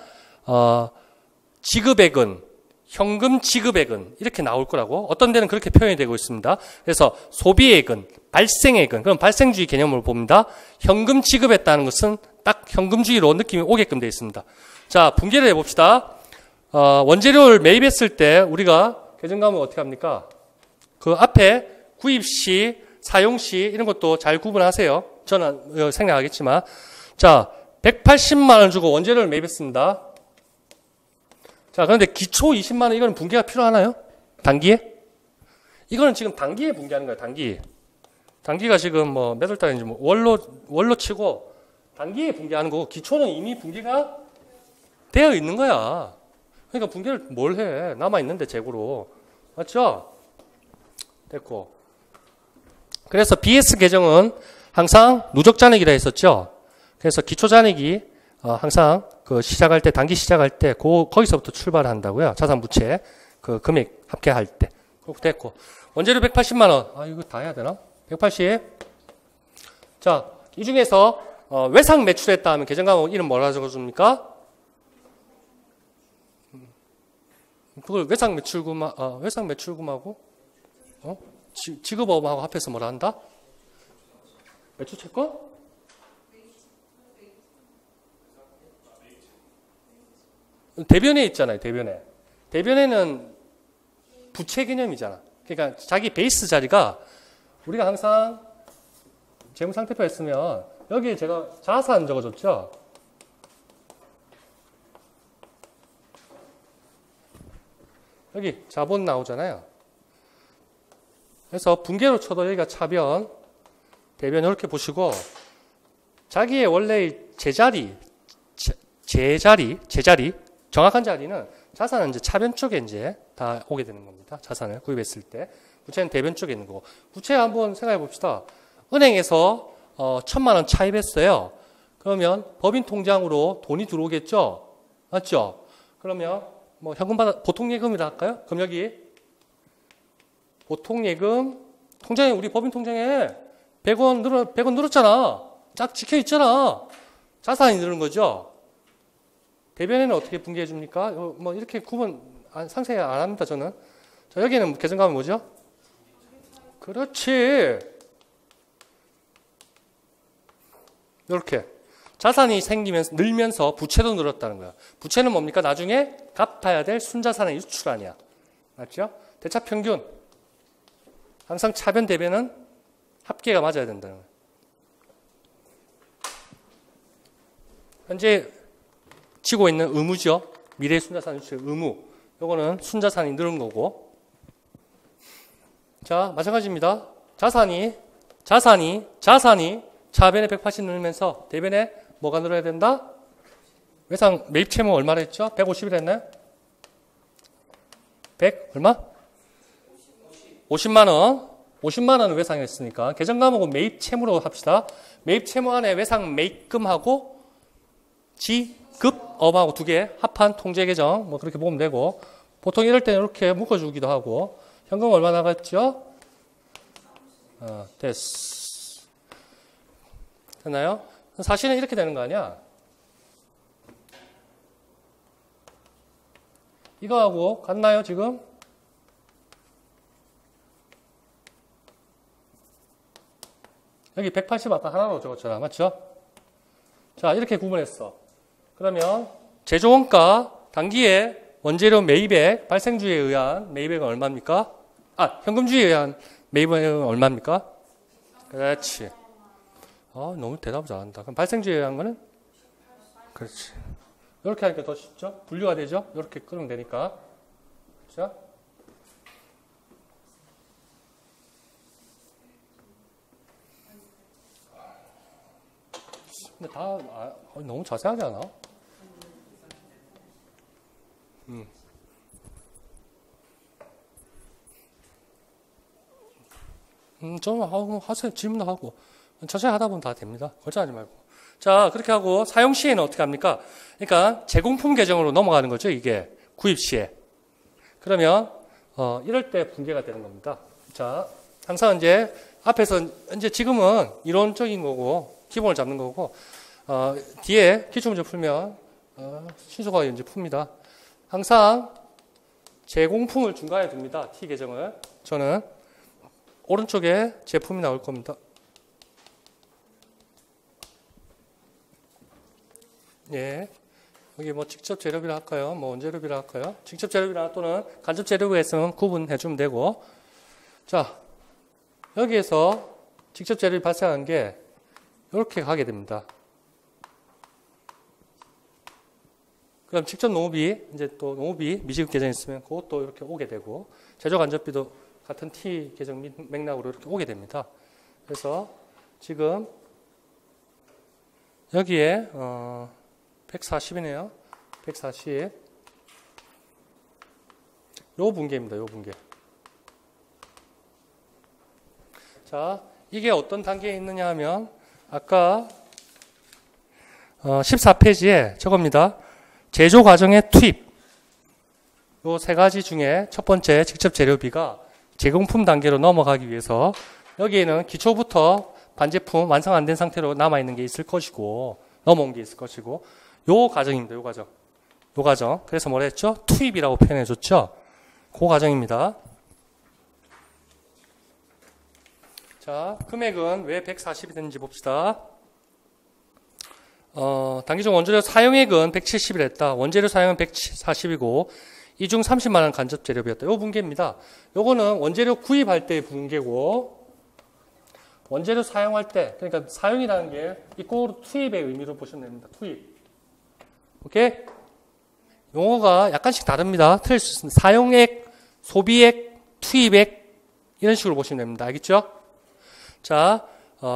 Speaker 1: 지급액은 현금 지급액은 이렇게 나올 거라고 어떤 데는 그렇게 표현이 되고 있습니다. 그래서 소비액은 발생액은 그럼 발생주의 개념으로 봅니다. 현금 지급했다는 것은 딱 현금주의로 느낌이 오게끔 되어 있습니다. 자, 분개를 해봅시다. 원재료를 매입했을 때 우리가 계정감은 어떻게 합니까? 그 앞에 구입 시, 사용 시 이런 것도 잘 구분하세요. 저는 생략하겠지만. 자, 180만 원 주고 원재료를 매입했습니다. 자, 그런데 기초 20만 원 이거는 분개가 필요하나요? 단기에? 이거는 지금 단기에 분개하는 거예요. 단기. 단기가 지금 뭐 몇 월 달인지 뭐 월로 치고 단기에 분개하는 거고 기초는 이미 분개가 되어 있는 거야. 그러니까 분개를 뭘 해? 남아 있는데 재고로. 맞죠? 됐고. 그래서 BS 계정은 항상 누적 잔액이라 했었죠. 그래서 기초 잔액이 항상 그 시작할 때 단기 시작할 때 거기서부터 출발한다고요. 자산 부채 그 금액 합계할 때. 그렇게 됐고. 원재료 180만 원. 아, 이거 다 해야 되나? 180. 자, 이 중에서 외상 매출했다 하면 계정과목 이름 뭐라 적어줍니까? 그걸 외상 매출금하고 지급업하고 합해서 뭐라 한다? 매출 채권? 대변에 있잖아요. 대변에는 부채 개념이잖아. 그러니까 자기 베이스 자리가 우리가 항상 재무상태표 했으면 여기에 제가 자산 적어줬죠. 여기 자본 나오잖아요. 그래서 분개로 쳐도 여기가 차변, 대변 이렇게 보시고 자기의 원래의 제자리, 정확한 자리는 자산은 이제 차변 쪽에 이제 다 오게 되는 겁니다. 자산을 구입했을 때. 부채는 대변 쪽에 있는 거고. 부채 한번 생각해 봅시다. 은행에서 1,000만 원 차입했어요. 그러면 법인 통장으로 돈이 들어오겠죠? 맞죠? 그러면 뭐 현금 보통 예금이라 할까요? 그럼 여기 보통 예금 통장에 우리 법인 통장에 100원 늘었잖아. 쫙 찍혀 있잖아. 자산이 늘은 거죠. 대변에는 어떻게 분개해 줍니까? 뭐 이렇게 구분 상세히 안 합니다. 저는. 자, 여기는 계정감은 뭐죠? 그렇지. 이렇게 자산이 늘면서 부채도 늘었다는 거야. 부채는 뭡니까? 나중에 갚아야 될 순자산의 유출 아니야. 맞죠? 대차 평균. 항상 차변 대변은 합계가 맞아야 된다는 거야. 현재 지고 있는 의무죠. 미래 순자산 유출 의무. 요거는 순자산이 늘은 거고. 자, 마찬가지입니다. 자산이 차변에 180 늘면서 대변에 뭐가 늘어야 된다? 외상 매입 채무 얼마나 했죠? 150일 했나요? 100 얼마? 50만 원. 50만 원을 외상했으니까 계정과목은 매입 채무로 합시다. 매입 채무 안에 외상 매입금하고 지급업하고 두 개 합한 통제 계정 뭐 그렇게 보면 되고 보통 이럴 때는 이렇게 묶어주기도 하고 현금 얼마 나갔죠? 됐어. 됐나요? 사실은 이렇게 되는 거 아니야? 이거하고 같나요, 지금? 여기 180 아까 하나로 적었잖아. 맞죠? 자, 이렇게 구분했어. 그러면 제조원가 단기에 원재료 매입액, 발생주에 의한 매입액은 얼마입니까? 현금주에 의한 매입액은 얼마입니까? 그렇지. 너무 대답을 잘한다. 그럼 발생주에 의한 거는? 그렇지. 이렇게 하니까 더 쉽죠? 분류가 되죠? 이렇게 끄면 되니까. 그렇죠? 근데 다 너무 자세하지 않아? 좀 하세요. 질문도 하고 천천히 하다 보면 다 됩니다. 걱정하지 말고. 자, 그렇게 하고 사용 시에는 어떻게 합니까? 그러니까 제공품 계정으로 넘어가는 거죠. 이게 구입 시에. 그러면 이럴 때 분개가 되는 겁니다. 자, 항상 이제 앞에서 이제 지금은 이론적인 거고 기본을 잡는 거고 뒤에 기출문제 풀면 신속하게 이제 풉니다. 항상 제공품을 중간에 둡니다. T 계정을. 저는 오른쪽에 제품이 나올 겁니다. 예. 여기 뭐 직접 재료비라 할까요? 뭐 원재료비라 할까요? 직접 재료비나 또는 간접 재료비가 있으면 구분해 주면 되고. 자, 여기에서 직접 재료비 발생한 게 이렇게 가게 됩니다. 그럼 직접 농업이 이제 또 농업이 미지급 계정이 있으면 그것도 이렇게 오게 되고, 제조 간접비도 같은 T 계정 맥락으로 이렇게 오게 됩니다. 그래서 지금 여기에 140이네요. 140. 요 분계입니다. 요 분계. 자, 이게 어떤 단계에 있느냐 하면 아까 14페이지에 저겁니다. 제조 과정의 투입. 요 세 가지 중에 첫 번째 직접 재료비가 제공품 단계로 넘어가기 위해서 여기에는 기초부터 반제품 완성 안 된 상태로 남아있는 게 있을 것이고, 넘어온 게 있을 것이고, 요 과정입니다. 요 과정. 요 과정. 그래서 뭐라 했죠? 투입이라고 표현해줬죠? 그 과정입니다. 자, 금액은 왜 140이 되는지 봅시다. 단기적 원재료 사용액은 170을 했다. 원재료 사용은 140이고, 이 중 30만원 간접 재료비였다. 요 분계입니다. 요거는 원재료 구입할 때의 분계고, 원재료 사용할 때, 그러니까 사용이라는 게 이꼬르 투입의 의미로 보시면 됩니다. 투입. 오케이? 용어가 약간씩 다릅니다. 틀릴 수 있습니다. 사용액, 소비액, 투입액, 이런 식으로 보시면 됩니다. 알겠죠? 자,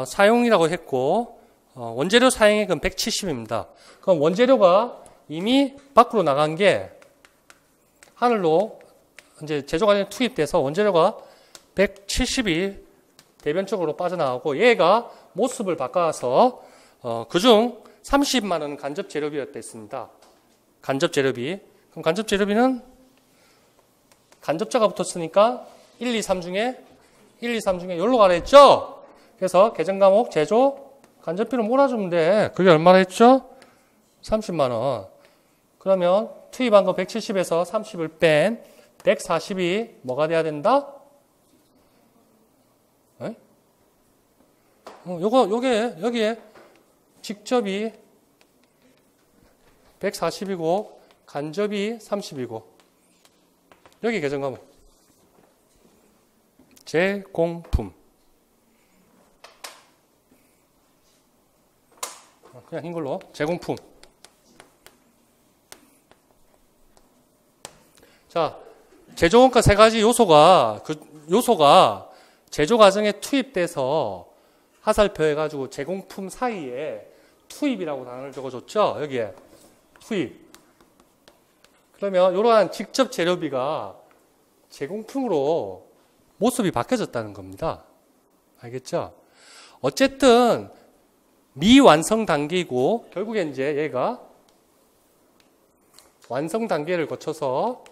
Speaker 1: 사용이라고 했고, 원재료 사용액은 170입니다. 그럼 원재료가 이미 밖으로 나간 게 하늘로 이제 제조 과정에 투입돼서 원재료가 170이 대변적으로 빠져나가고, 얘가 모습을 바꿔서 그중 30만 원 간접 재료비였다 했습니다. 간접 재료비. 그럼 간접 재료비는 간접자가 붙었으니까 1, 2, 3 중에 여기로 가라 했죠? 그래서 계정 과목 제조 간접비를 몰아주면 돼. 그게 얼마나 했죠? 30만 원. 그러면 투입한 거 170에서 30을 뺀 140이 뭐가 돼야 된다? 여기에 직접이 140이고 간접이 30이고, 여기 계정 과목 제공품. 그냥 흰 걸로 제공품. 자, 제조원가 세 가지 요소가 제조 과정에 투입돼서 하살표 해가지고 제공품 사이에 투입이라고 단어를 적어줬죠? 여기에 투입. 그러면 이러한 직접 재료비가 제공품으로 모습이 바뀌어졌다는 겁니다. 알겠죠? 어쨌든 미완성 단계이고, 결국엔 이제 얘가 완성 단계를 거쳐서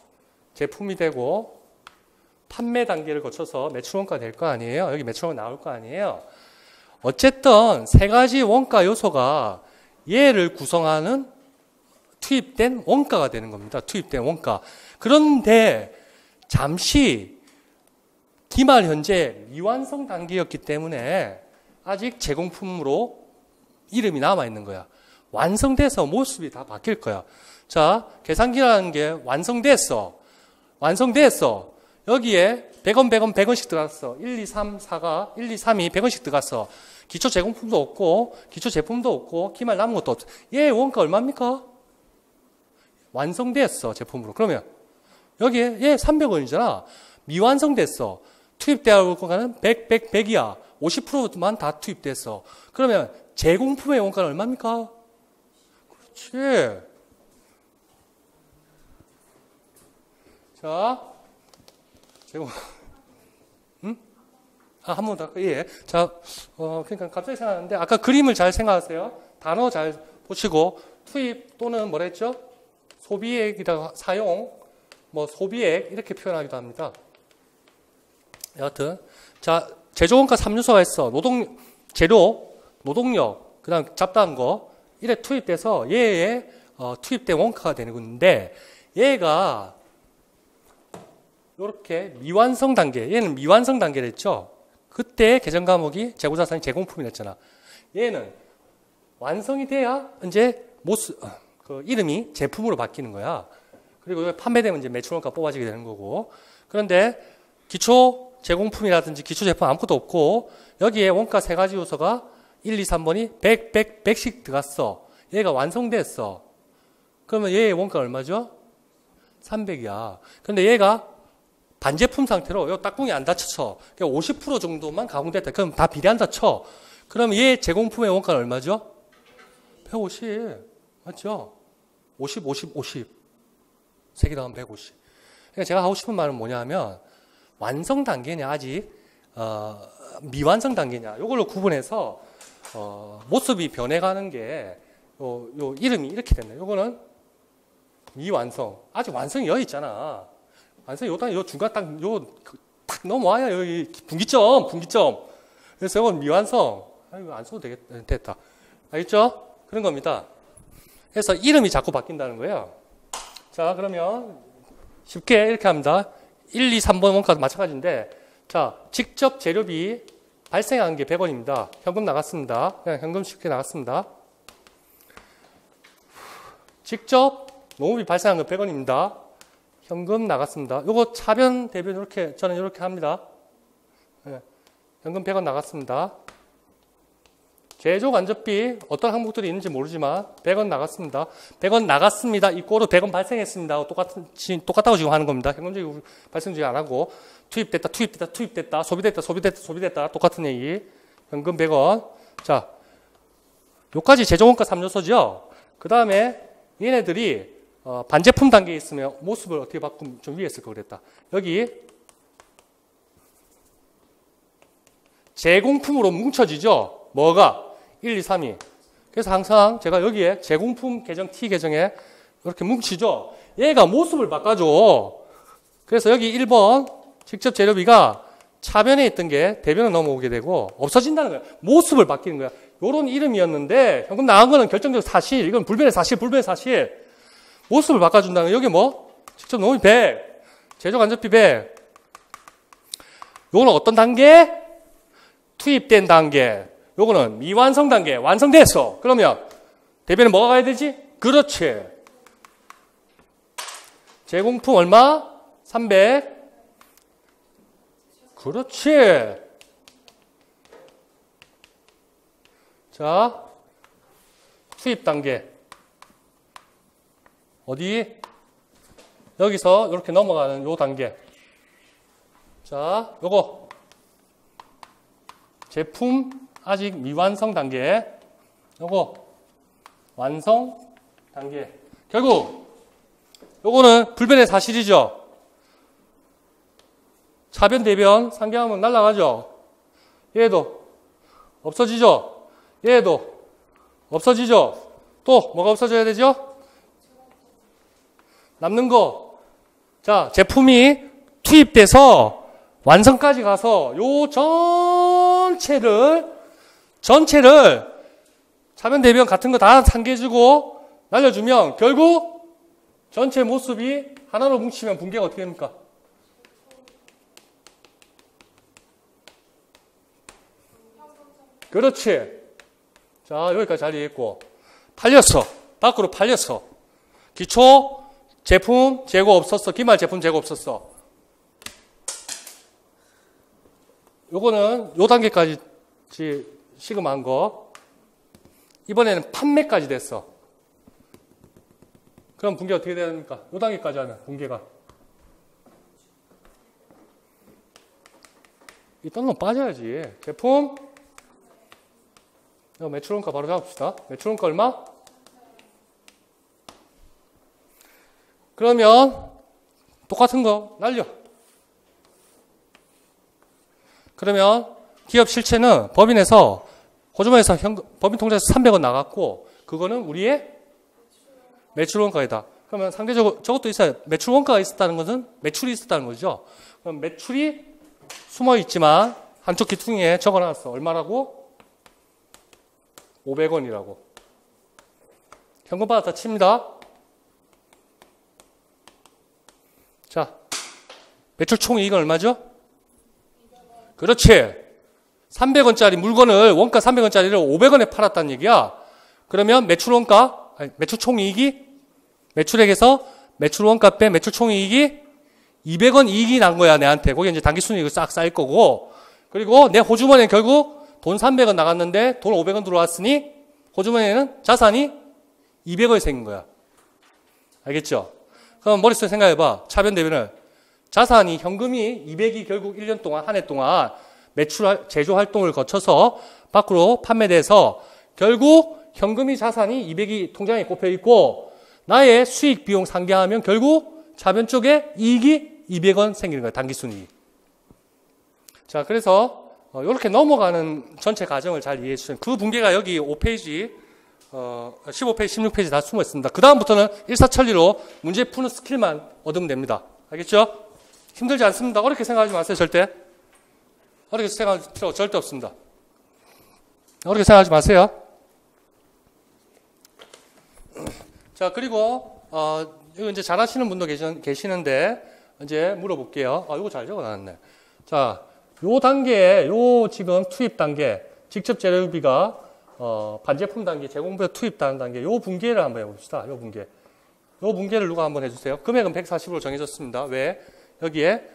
Speaker 1: 제품이 되고 판매 단계를 거쳐서 매출 원가 될 거 아니에요? 여기 매출 원가 나올 거 아니에요? 어쨌든 세 가지 원가 요소가 얘를 구성하는 투입된 원가가 되는 겁니다. 투입된 원가. 그런데 잠시 기말 현재 미완성 단계였기 때문에 아직 제공품으로 이름이 남아있는 거야. 완성돼서 모습이 다 바뀔 거야. 자, 계산기라는 게 완성됐어. 여기에 100원, 100원씩 들어갔어. 1, 2, 3, 4가 1, 2, 3이 100원씩 들어갔어. 기초 제공품도 없고 기초 제품도 없고 기말 남은 것도 없어. 얘 원가 얼마입니까? 완성됐어, 제품으로. 그러면 여기에 얘 300원이잖아. 미완성됐어. 투입되어 올 거가는 100, 100, 100이야. 50%만 다 투입됐어. 그러면 제공품의 원가는 얼마입니까? 그렇지. 자, 제공. 한 번 더. 예. 자, 그러니까 갑자기 생각나는데, 아까 그림을 잘 생각하세요. 단어 잘 보시고, 투입 또는 뭐라 했죠? 소비액이라고 사용, 소비액, 이렇게 표현하기도 합니다. 여하튼. 자, 제조원가 3요소가 있어. 재료, 노동력, 그 다음 잡다한 거, 이래 투입돼서 얘의 투입된 원가가 되는 건데, 얘가 이렇게 미완성 단계, 얘는 미완성 단계를 했죠? 그때 계정 과목이 재고자산이 제공품이랬잖아. 얘는 완성이 돼야 이제 그 이름이 제품으로 바뀌는 거야. 그리고 판매되면 이제 매출원가 뽑아지게 되는 거고. 그런데 기초 제공품이라든지 기초 제품 아무것도 없고 여기에 원가 세 가지 요소가 1, 2, 3번이 100씩 들어갔어. 얘가 완성됐어. 그러면 얘의 원가 얼마죠? 300이야. 근데 얘가 반제품 상태로 요 딱꿍이 안 닫혀서 50% 정도만 가공됐다. 그럼 다 비례한다 쳐. 그럼 얘 제공품의 원가는 얼마죠? 150. 맞죠? 50, 50, 50. 세 개 더하면 150. 그러니까 제가 하고 싶은 말은 뭐냐 하면 완성 단계냐 아직 미완성 단계냐 이걸로 구분해서 모습이 변해가는 게 요 이름이 이렇게 됐네. 요거는 미완성. 아직 완성이 여기 있잖아. 완성이 요 중간 딱 넘어와야 여기 분기점. 그래서 이건 미완성. 이거 안 써도 됐다. 알겠죠? 그런 겁니다. 그래서 이름이 자꾸 바뀐다는 거예요. 자, 그러면 쉽게 이렇게 합니다. 1, 2, 3번 원가도 마찬가지인데, 자, 직접 재료비 발생한 게 100원입니다. 현금 나갔습니다. 그냥 현금 쉽게 나갔습니다. 직접 노무비 발생한 거 100원입니다. 현금 나갔습니다. 요거 차변, 대변 이렇게 저는 이렇게 합니다. 네. 현금 100원 나갔습니다. 제조 간접비 어떤 항목들이 있는지 모르지만 100원 나갔습니다. 100원 나갔습니다. 이꼬로 100원 발생했습니다. 똑같다고 지금 하는 겁니다. 현금적인 발생 중에 안 하고 투입됐다. 소비됐다. 똑같은 얘기. 현금 100원. 자, 요까지 제조원가 3요소죠. 그 다음에 얘네들이 반제품 단계에 있으면 모습을 어떻게 바꾸면 좀 위에 쓸 걸 그랬다. 여기 제공품으로 뭉쳐지죠. 뭐가? 1, 2, 3이. 그래서 항상 제가 여기에 제공품 계정 T 계정에 이렇게 뭉치죠. 얘가 모습을 바꿔줘. 그래서 여기 1번 직접 재료비가 차변에 있던 게 대변에 넘어오게 되고 없어진다는 거야. 모습을 바뀌는 거야. 요런 이름이었는데 현금 나간 거는 결정적 사실. 이건 불변의 사실. 모습을 바꿔준다는 거야. 여기 뭐? 직접 노무비 100. 제조 간접비 100. 요거는 어떤 단계? 투입된 단계. 요거는 미완성 단계. 완성됐어. 그러면 대변에 뭐가 가야 되지? 그렇지. 제공품 얼마? 300. 그렇지. 자, 투입 단계. 어디? 여기서 이렇게 넘어가는 요 단계. 자, 요거. 제품 아직 미완성 단계. 요거. 완성 단계. 결국, 요거는 불변의 사실이죠. 차변, 대변, 상경하면 날아가죠. 얘도 없어지죠. 얘도 없어지죠. 또 뭐가 없어져야 되죠? 남는 거. 자, 제품이 투입돼서 완성까지 가서 요 전체를 차변, 대변 같은 거 다 상기해주고 날려주면 결국 전체 모습이 하나로 뭉치면 분계가 어떻게 됩니까? 그렇지. 자, 여기까지 잘 이해했고. 팔렸어. 밖으로 팔렸어. 기초 제품 재고 없었어. 기말 제품 재고 없었어. 요거는 요 단계까지 시금한 거. 이번에는 판매까지 됐어. 그럼 분계 어떻게 돼야 됩니까? 요 단계까지 하면 분계가. 이딴 놈 빠져야지. 제품 매출원가 바로 잡읍시다. 매출원가 얼마? 그러면 똑같은 거 날려. 그러면 기업 실체는 법인에서 고주머니에서 법인 통장에서 300원 나갔고 그거는 우리의 매출원가이다. 그러면 상대적으로 저것도 있어야 매출원가가 있었다는 것은 매출이 있었다는 거죠. 그럼 매출이 숨어 있지만 한쪽 기퉁이에 적어놨어. 얼마라고? 500원이라고. 현금 받았다 칩니다. 자, 매출 총이익은 얼마죠? 그렇지. 300원짜리 물건을 원가 300원짜리를 500원에 팔았다는 얘기야. 그러면 매출 원가 아니, 매출 총이익이 매출액에서 매출 원가 빼 매출 총이익이 200원 이익이 난 거야, 내한테. 거기 이제 당기순이익이 싹 쌓일 거고. 그리고 내 호주머니에 결국 돈 300원 나갔는데 돈 500원 들어왔으니 호주머니에는 자산이 200원이 생긴 거야. 알겠죠? 그럼 머릿속에 생각해봐. 차변 대변을. 자산이, 현금이 200이 결국 1년 동안, 한 해 동안 제조 활동을 거쳐서 밖으로 판매돼서 결국 현금이 자산이 200이 통장에 꼽혀 있고 나의 수익 비용 상계하면 결국 차변 쪽에 이익이 200원 생기는 거야. 단기순이익. 자, 그래서 이렇게 넘어가는 전체 과정을 잘 이해해 주시면 그 분계가 여기 5페이지, 15페이지, 16페이지 다 숨어 있습니다. 그 다음부터는 일사천리로 문제 푸는 스킬만 얻으면 됩니다. 알겠죠? 힘들지 않습니다. 어렵게 생각하지 마세요, 절대. 어렵게 생각할 필요 절대 없습니다. 어렵게 생각하지 마세요. 자, 그리고, 이거 이제 잘 하시는 분도 계시는데, 이제 물어볼게요. 이거 잘 적어놨네. 자, 요 단계에, 지금 투입 단계, 직접 재료비가, 반제품 단계, 제공부에 투입하는 단계, 요 분계를 한번 해봅시다. 요 분계. 요 분계를 누가 한번 해주세요. 금액은 140으로 정해졌습니다. 왜? 여기에,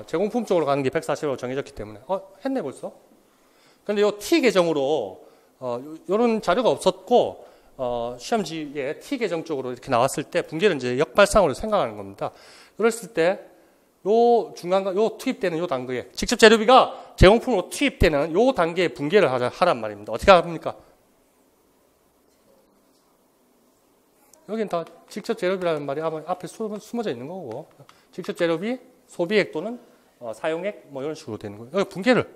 Speaker 1: 제공품 쪽으로 가는 게 140으로 정해졌기 때문에. 했네, 벌써? 근데 요 T 계정으로, 요런 자료가 없었고, 시험지에 T 계정 쪽으로 이렇게 나왔을 때 분계를 이제 역발상으로 생각하는 겁니다. 그랬을 때, 요 투입되는 요 단계에, 직접 재료비가 제공품으로 투입되는 요 단계에 분계를 하란 말입니다. 어떻게 합니까? 여긴 다 직접 재료비라는 말이 아마 앞에 숨어져 있는 거고, 직접 재료비, 소비액 또는 사용액, 뭐 이런 식으로 되는 거예요. 여기 분계를,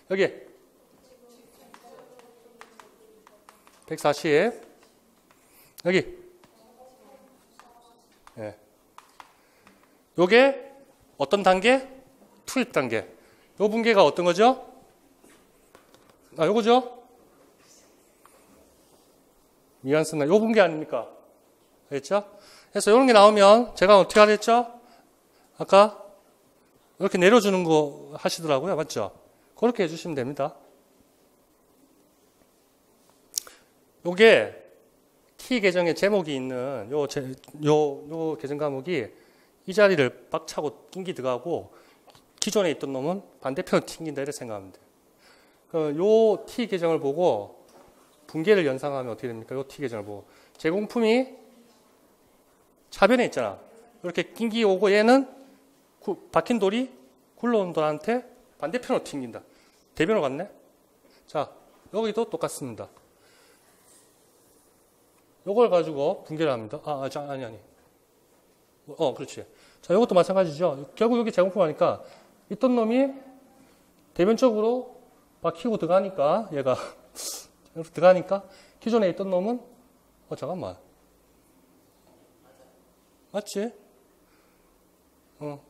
Speaker 1: 여기에 140, 여기, 예. 요게 어떤 단계? 투입 단계. 요 분계가 어떤 거죠? 요거죠? 미완성나 요 분계 아닙니까? 알겠죠? 그래서 이런 게 나오면 제가 어떻게 하랬죠? 아까 이렇게 내려주는 거 하시더라고요. 맞죠? 그렇게 해주시면 됩니다. 요게 T 계정에 제목이 있는 요 계정 과목이 이 자리를 빡 차고 낑기 들어가고 기존에 있던 놈은 반대편으로 튕긴다 이렇게 생각하면 돼요. 요 T 계정을 보고 분계를 연상하면 어떻게 됩니까? 요 T 계정을 보고 제공품이 차변에 있잖아. 이렇게 낑기 오고 얘는 박힌 돌이 굴러온 돌한테 반대편으로 튕긴다. 대변으로 갔네? 자, 여기도 똑같습니다. 요걸 가지고 분계를 합니다. 아니. 그렇지. 자, 요것도 마찬가지죠. 결국 여기 제공품 하니까 있던 놈이 대변 쪽으로 박히고 들어가니까 얘가 들어가니까 기존에 있던 놈은 잠깐만. 맞지?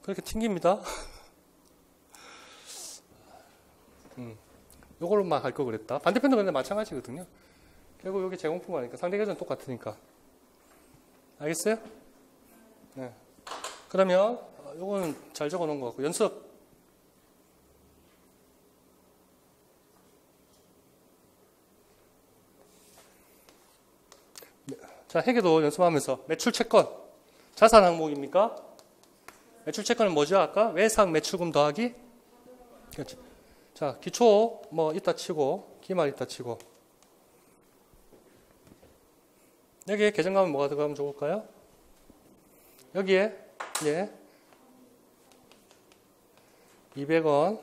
Speaker 1: 그렇게 튕깁니다. 요걸로만 할 거 그랬다. 반대편도 근데 마찬가지거든요. 결국 여기 제공품 하니까 상대 계좌는 똑같으니까. 알겠어요? 네. 그러면 요거는 잘 적어 놓은 것 같고 연습. 자, 회계도 연습하면서 매출 채권 자산 항목입니까? 매출 채권은 뭐죠? 아까 외상 매출금 더하기. 그렇지. 자, 기초 뭐 이따 치고 기말 이따 치고. 여기에 계정가면 뭐가 들어가면 좋을까요? 여기에 200원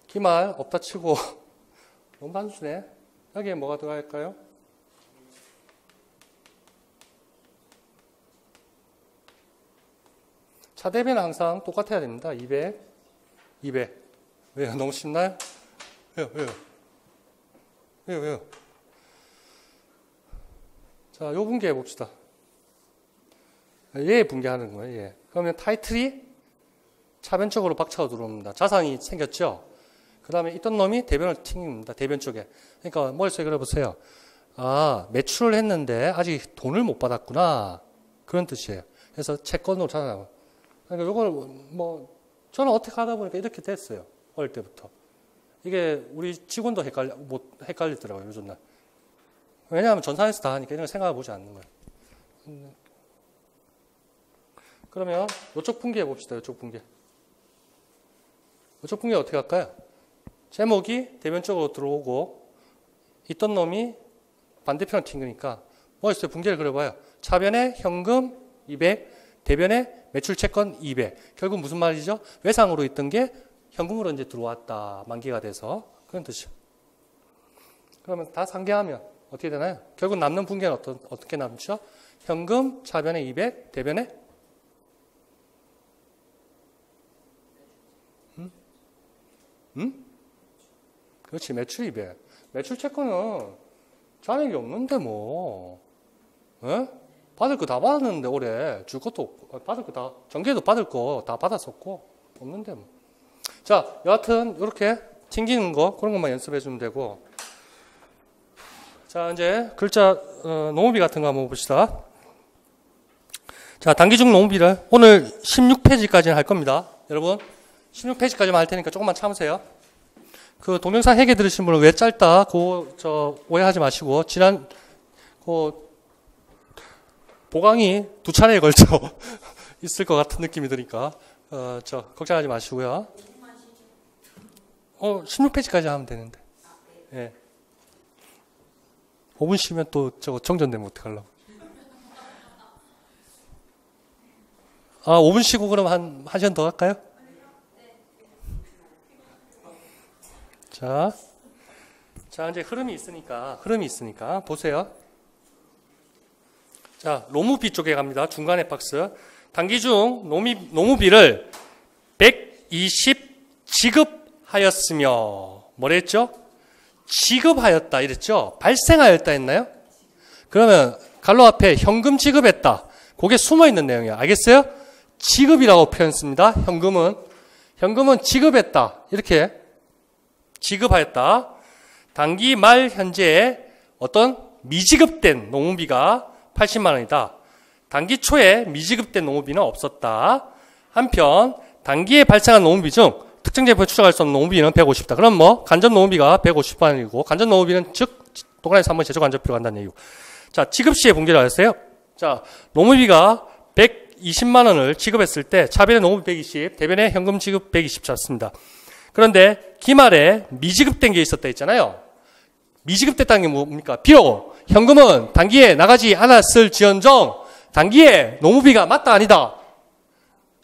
Speaker 1: 기말 없다 치고 너무 단순해. 여기에 뭐가 들어갈까요? 차대비는 항상 똑같아야 됩니다. 200. 왜요? 너무 쉽나요? 왜요? 자, 요 분계 해봅시다. 얘 분계하는 거예요, 얘. 그러면 타이틀이 차변쪽으로 박차고 들어옵니다. 자산이 생겼죠? 그 다음에 있던 놈이 대변을 튕깁니다. 대변 쪽에. 그러니까 머릿속에 그려보세요. 매출을 했는데 아직 돈을 못 받았구나. 그런 뜻이에요. 그래서 채권으로 찾아나가고. 그러니까 요걸 저는 어떻게 하다 보니까 이렇게 됐어요. 어릴 때부터. 이게 우리 직원도 헷갈리더라고요, 요즘날. 왜냐하면 전산에서 다 하니까 이런 거 생각해 보지 않는 거예요. 그러면 이쪽 분기해 봅시다. 이쪽 분기. 이쪽 분기 어떻게 할까요? 제목이 대변적으로 들어오고 있던 놈이 반대편으로 튕기니까 뭐 있어요? 분기를 그려봐요. 차변에 현금 200, 대변에 매출 채권 200. 결국 무슨 말이죠? 외상으로 있던 게 현금으로 이제 들어왔다. 만기가 돼서. 그런 뜻이죠. 그러면 다 상계하면 어떻게 되나요? 결국 남는 분기는 어떻게 남죠? 현금 차변에 200, 대변에 그렇지. 매출 200. 매출 채권은 잔액이 없는데 뭐. 에? 받을 거 다 받았는데 올해 줄 것도 없고 받을 거 다 정기에도 받을 거 다 받았었고 없는데 뭐. 자, 여하튼 이렇게 튕기는 거 그런 것만 연습해 주면 되고. 자, 이제 글자 농업비 같은 거 한번 봅시다. 자, 단기 중 농업비를 오늘 16페이지까지는 할 겁니다. 여러분 16페이지까지만 할 테니까 조금만 참으세요. 그 동영상 회계 들으신 분은 왜 짧다 그거 오해하지 마시고 지난 보강이 2차례에 걸쳐 있을 것 같은 느낌이 드니까 걱정하지 마시고요. 16페이지까지 하면 되는데. 예. 5분 쉬면 또 저거 정전되면 어떡하려고. 5분 쉬고 그럼 한 시간 더 할까요? 자, 이제 흐름이 있으니까 보세요. 자, 노무비 쪽에 갑니다. 중간에 박스. 단기 중 노무비를 120 지급하였으며 뭐라 했죠? 지급하였다 이랬죠? 발생하였다 했나요? 그러면 갈로 앞에 현금 지급했다. 그게 숨어있는 내용이에요. 알겠어요? 지급이라고 표현 씁니다. 현금은 지급했다. 이렇게 지급하였다. 단기 말 현재에 어떤 미지급된 농무비가 80만 원이다. 단기 초에 미지급된 농무비는 없었다. 한편 단기에 발생한 농무비 중 특정 제품에 추적할 수 없는 농무비는 150다. 그럼 뭐 간접 농무비가 150만 원이고 간접 농무비는 즉 동그라미에서 한번 제조 간접비로 간다는 얘기고. 자, 지급 시에 분기를 하였어요. 자, 농무비가 120만 원을 지급했을 때 차변에 농무비 120, 대변에 현금 지급 120 잡습니다. 그런데 기말에 미지급된 게 있었다 했잖아요. 미지급됐다는 게 뭡니까? 비록 현금은 단기에 나가지 않았을지언정 단기에 농무비가 맞다 아니다?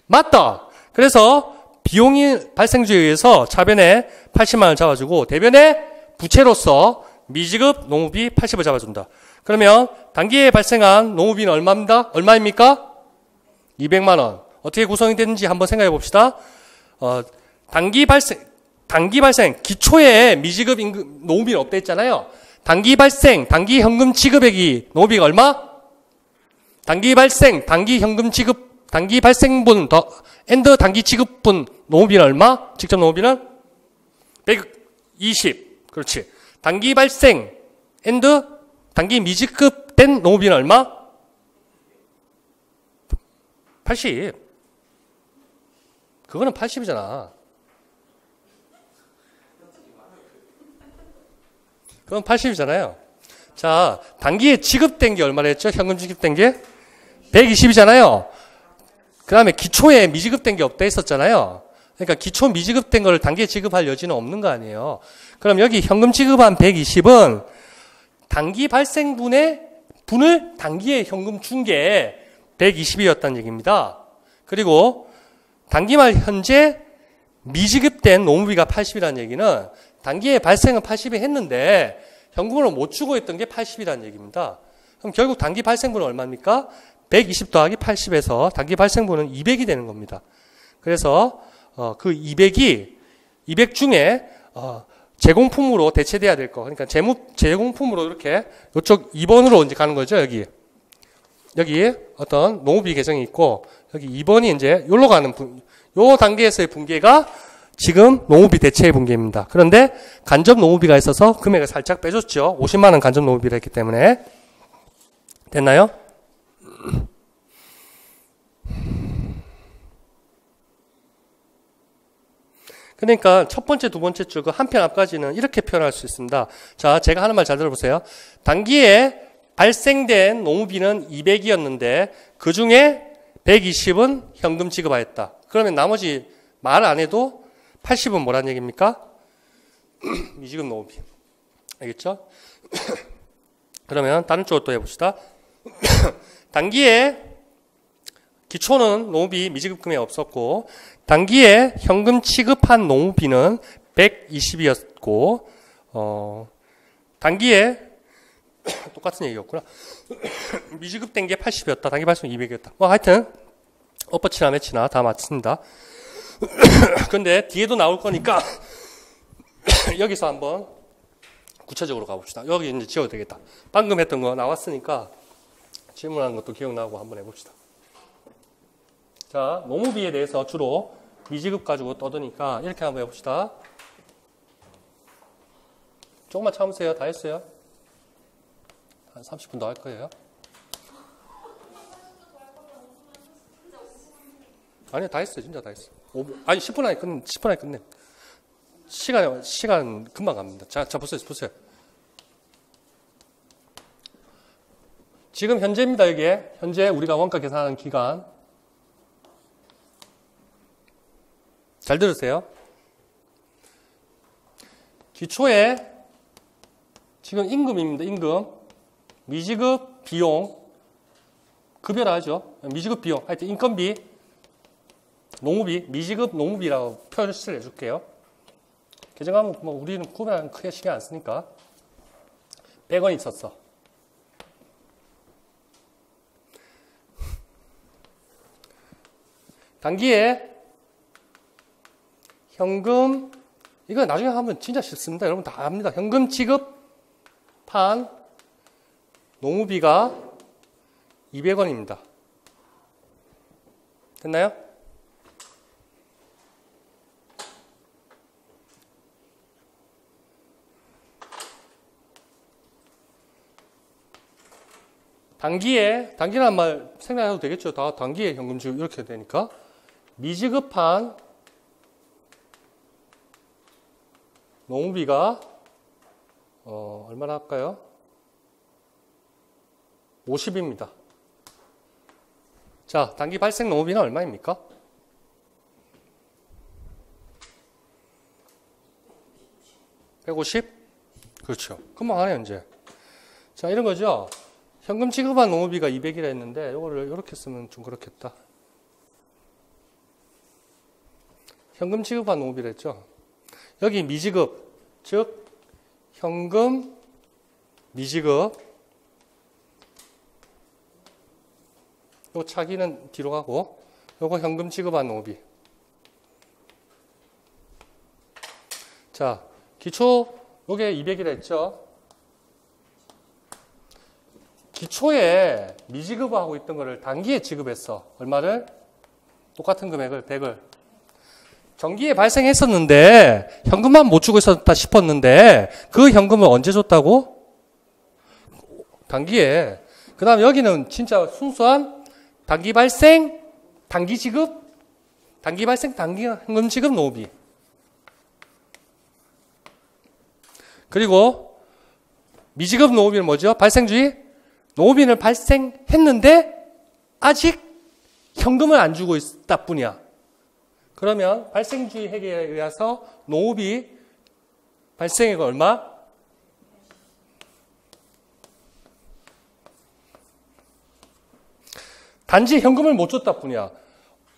Speaker 1: 맞다. 그래서 비용이 발생주에 의해서 차변에 80만 원 잡아주고 대변에 부채로서 미지급 농무비 80을 잡아준다. 그러면 단기에 발생한 농무비는 얼마입니까? 200만 원. 어떻게 구성이 되는지 한번 생각해 봅시다. 단기 발생, 기초에 미지급 농무비는 없다 했잖아요. 단기 발생, 단기 현금 지급액이 농무비가 얼마? 단기 발생, 단기 현금 지급, 단기 발생분 엔드 단기 지급분 농무비는 얼마? 직접 농무비는 120. 그렇지. 단기 발생 엔드 단기 미지급된 농무비는 얼마? 80. 그거는 80이잖아. 그건 80이잖아요. 자, 단기에 지급된 게 얼마나 했죠? 현금 지급된 게 120이잖아요. 그 다음에 기초에 미지급된 게 없다 했었잖아요. 그러니까 기초 미지급된 걸 단기에 지급할 여지는 없는 거 아니에요. 그럼 여기 현금 지급한 120은 단기 발생분을 단기에 현금 준 게 120이었다는 얘기입니다. 그리고 단기말 현재 미지급된 농무비가 80이라는 얘기는 단기에 발생은 80이 했는데 현금으로 못 주고 있던 게 80이라는 얘기입니다. 그럼 결국 단기 발생분은 얼마입니까? 120 더하기 80에서 단기 발생분은 200이 되는 겁니다. 그래서 그 200 중에 제공품으로 대체돼야 될 거. 그러니까 제공품으로 이렇게 이쪽 2번으로 이제 가는 거죠. 여기 어떤 농무비 계정이 있고 여기 2번이 이제 여기로 가는 요 단계에서의 분계가 지금 농무비 대체의 분계입니다. 그런데 간접 농무비가 있어서 금액을 살짝 빼줬죠. 50만 원 간접 농무비를 했기 때문에. 됐나요? 근데 그러니까 첫 번째, 두 번째 줄 그 한편 앞까지는 이렇게 표현할 수 있습니다. 자, 제가 하는 말 잘 들어보세요. 단기에 발생된 노무비는 200이었는데 그 중에 120은 현금 지급하였다. 그러면 나머지 말 안 해도 80은 뭐란 얘기입니까? 미지급 노무비. 알겠죠? 그러면 다른 쪽으로 또 해봅시다. 단기에 기초는 노무비 미지급 금액이 없었고 단기에 현금 취급한 노무비는 120이었고 단기에 똑같은 얘기였구나. 미지급된 게 80이었다. 단기 발생 200이었다. 뭐 하여튼 엎어치나 매치나 다 맞습니다. 근데 뒤에도 나올 거니까 여기서 한번 구체적으로 가봅시다. 여기 이제 지워도 되겠다. 방금 했던 거 나왔으니까 질문하는 것도 기억나고 한번 해봅시다. 자, 노무비에 대해서 주로 미지급 가지고 떠드니까 이렇게 한번 해봅시다. 조금만 참으세요. 다 했어요. 한 30분 더 할 거예요. 아니요, 다 했어요. 진짜 다 했어요. 5분, 아니, 10분 안에 10분 안에 끝내. 시간 금방 갑니다. 자, 보세요. 지금 현재입니다, 이게. 현재 우리가 원가 계산하는 기간. 잘 들으세요. 기초에 지금 임금입니다. 임금. 미지급 비용. 급여라 하죠. 미지급 비용. 하여튼 인건비. 노무비. 미지급 노무비라고 표시를 해줄게요. 계정하면 뭐 우리는 구매하는 크게 신경 안 쓰니까. 100원 있었어. 단기에 현금, 이거 나중에 하면 진짜 싫습니다. 여러분 다 압니다. 현금 지급한 노무비가 200원입니다. 됐나요? 단기라는 말 생각해도 되겠죠. 다 단기에 현금 지급 이렇게 되니까. 미지급한 노무비가 얼마나 할까요? 50입니다. 자, 단기 발생 노무비는 얼마입니까? (150) 그렇죠. 금방 하네요, 이제. 자, 이런 거죠. 현금 지급한 노무비가 200이라 했는데 이거를 이렇게 쓰면 좀 그렇겠다. 현금 지급한 노무비라 했죠. 여기 미지급, 즉 현금 미지급. 요 차기는 뒤로 가고 요거 현금 지급한 노무비. 자, 기초 요게 200이라 했죠. 기초에 미지급하고 있던 거를 단기에 지급했어. 얼마를? 똑같은 금액을 100을. 정기에 발생했었는데 현금만 못 주고 있었다 싶었는데 그 현금을 언제 줬다고? 단기에. 그 다음 여기는 진짜 순수한 단기 발생, 단기 지급, 단기 발생, 단기 현금 지급 노무비. 그리고 미지급 노무비는 뭐죠? 발생주의. 노무비는 발생했는데 아직 현금을 안 주고 있다 뿐이야. 그러면 발생주의 회계에 의해서 노무비 발생액은 얼마? 단지 현금을 못 줬다 뿐이야.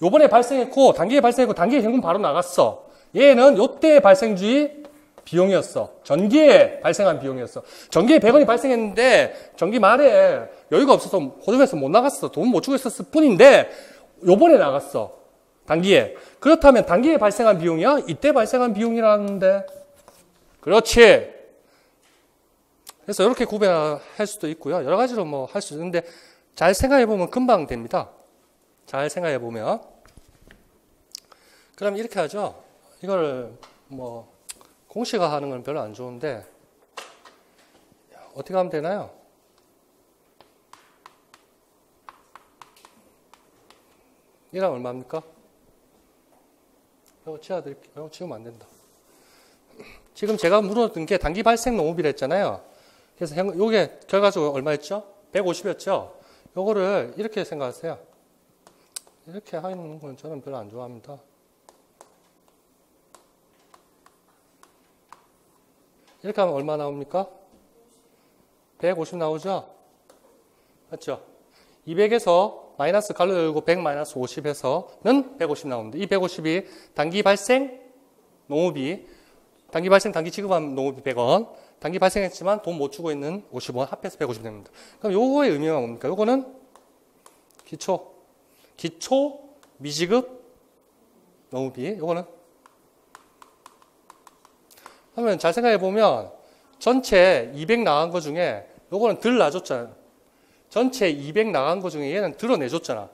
Speaker 1: 요번에 발생했고 단기에 발생했고 단기에 현금 바로 나갔어. 얘는 요때 발생주의 비용이었어. 전기에 발생한 비용이었어. 전기에 100원이 발생했는데 전기 말에 여유가 없어서 호점에서 못 나갔어. 돈 못 주고 있었을 뿐인데 요번에 나갔어. 단기에. 그렇다면 단기에 발생한 비용이야? 이때 발생한 비용이라는데. 그렇지. 그래서 이렇게 구별할 수도 있고요. 여러 가지로 뭐 할 수 있는데 잘 생각해 보면 금방 됩니다. 잘 생각해 보면. 그럼 이렇게 하죠. 이걸 뭐 공식화 하는 건 별로 안 좋은데 어떻게 하면 되나요? 이랑 얼마입니까? 이거 지워드릴게요. 이거 지우면 안 된다. 지금 제가 물었던 게 단기 발생 농업이라 했잖아요. 그래서 요게 결과적으로 얼마였죠? 150이었죠? 요거를 이렇게 생각하세요. 이렇게 하는 건 저는 별로 안 좋아합니다. 이렇게 하면 얼마 나옵니까? 150 나오죠? 맞죠? 200에서 마이너스 가로 열고 100 마이너스 50에서는 150 나옵니다. 이 150이 단기 발생 농업이 단기 발생 단기 지급한 농업이 100원, 단기 발생했지만 돈 못 주고 있는 50원 합해서 150 됩니다. 그럼 요거의 의미가 뭡니까? 요거는 기초 미지급 농업이 요거는 하면 잘 생각해 보면 전체 200 나간 거 중에 요거는 덜 놔줬잖아요. 전체 200 나간 거 중에 얘는 드러내줬잖아.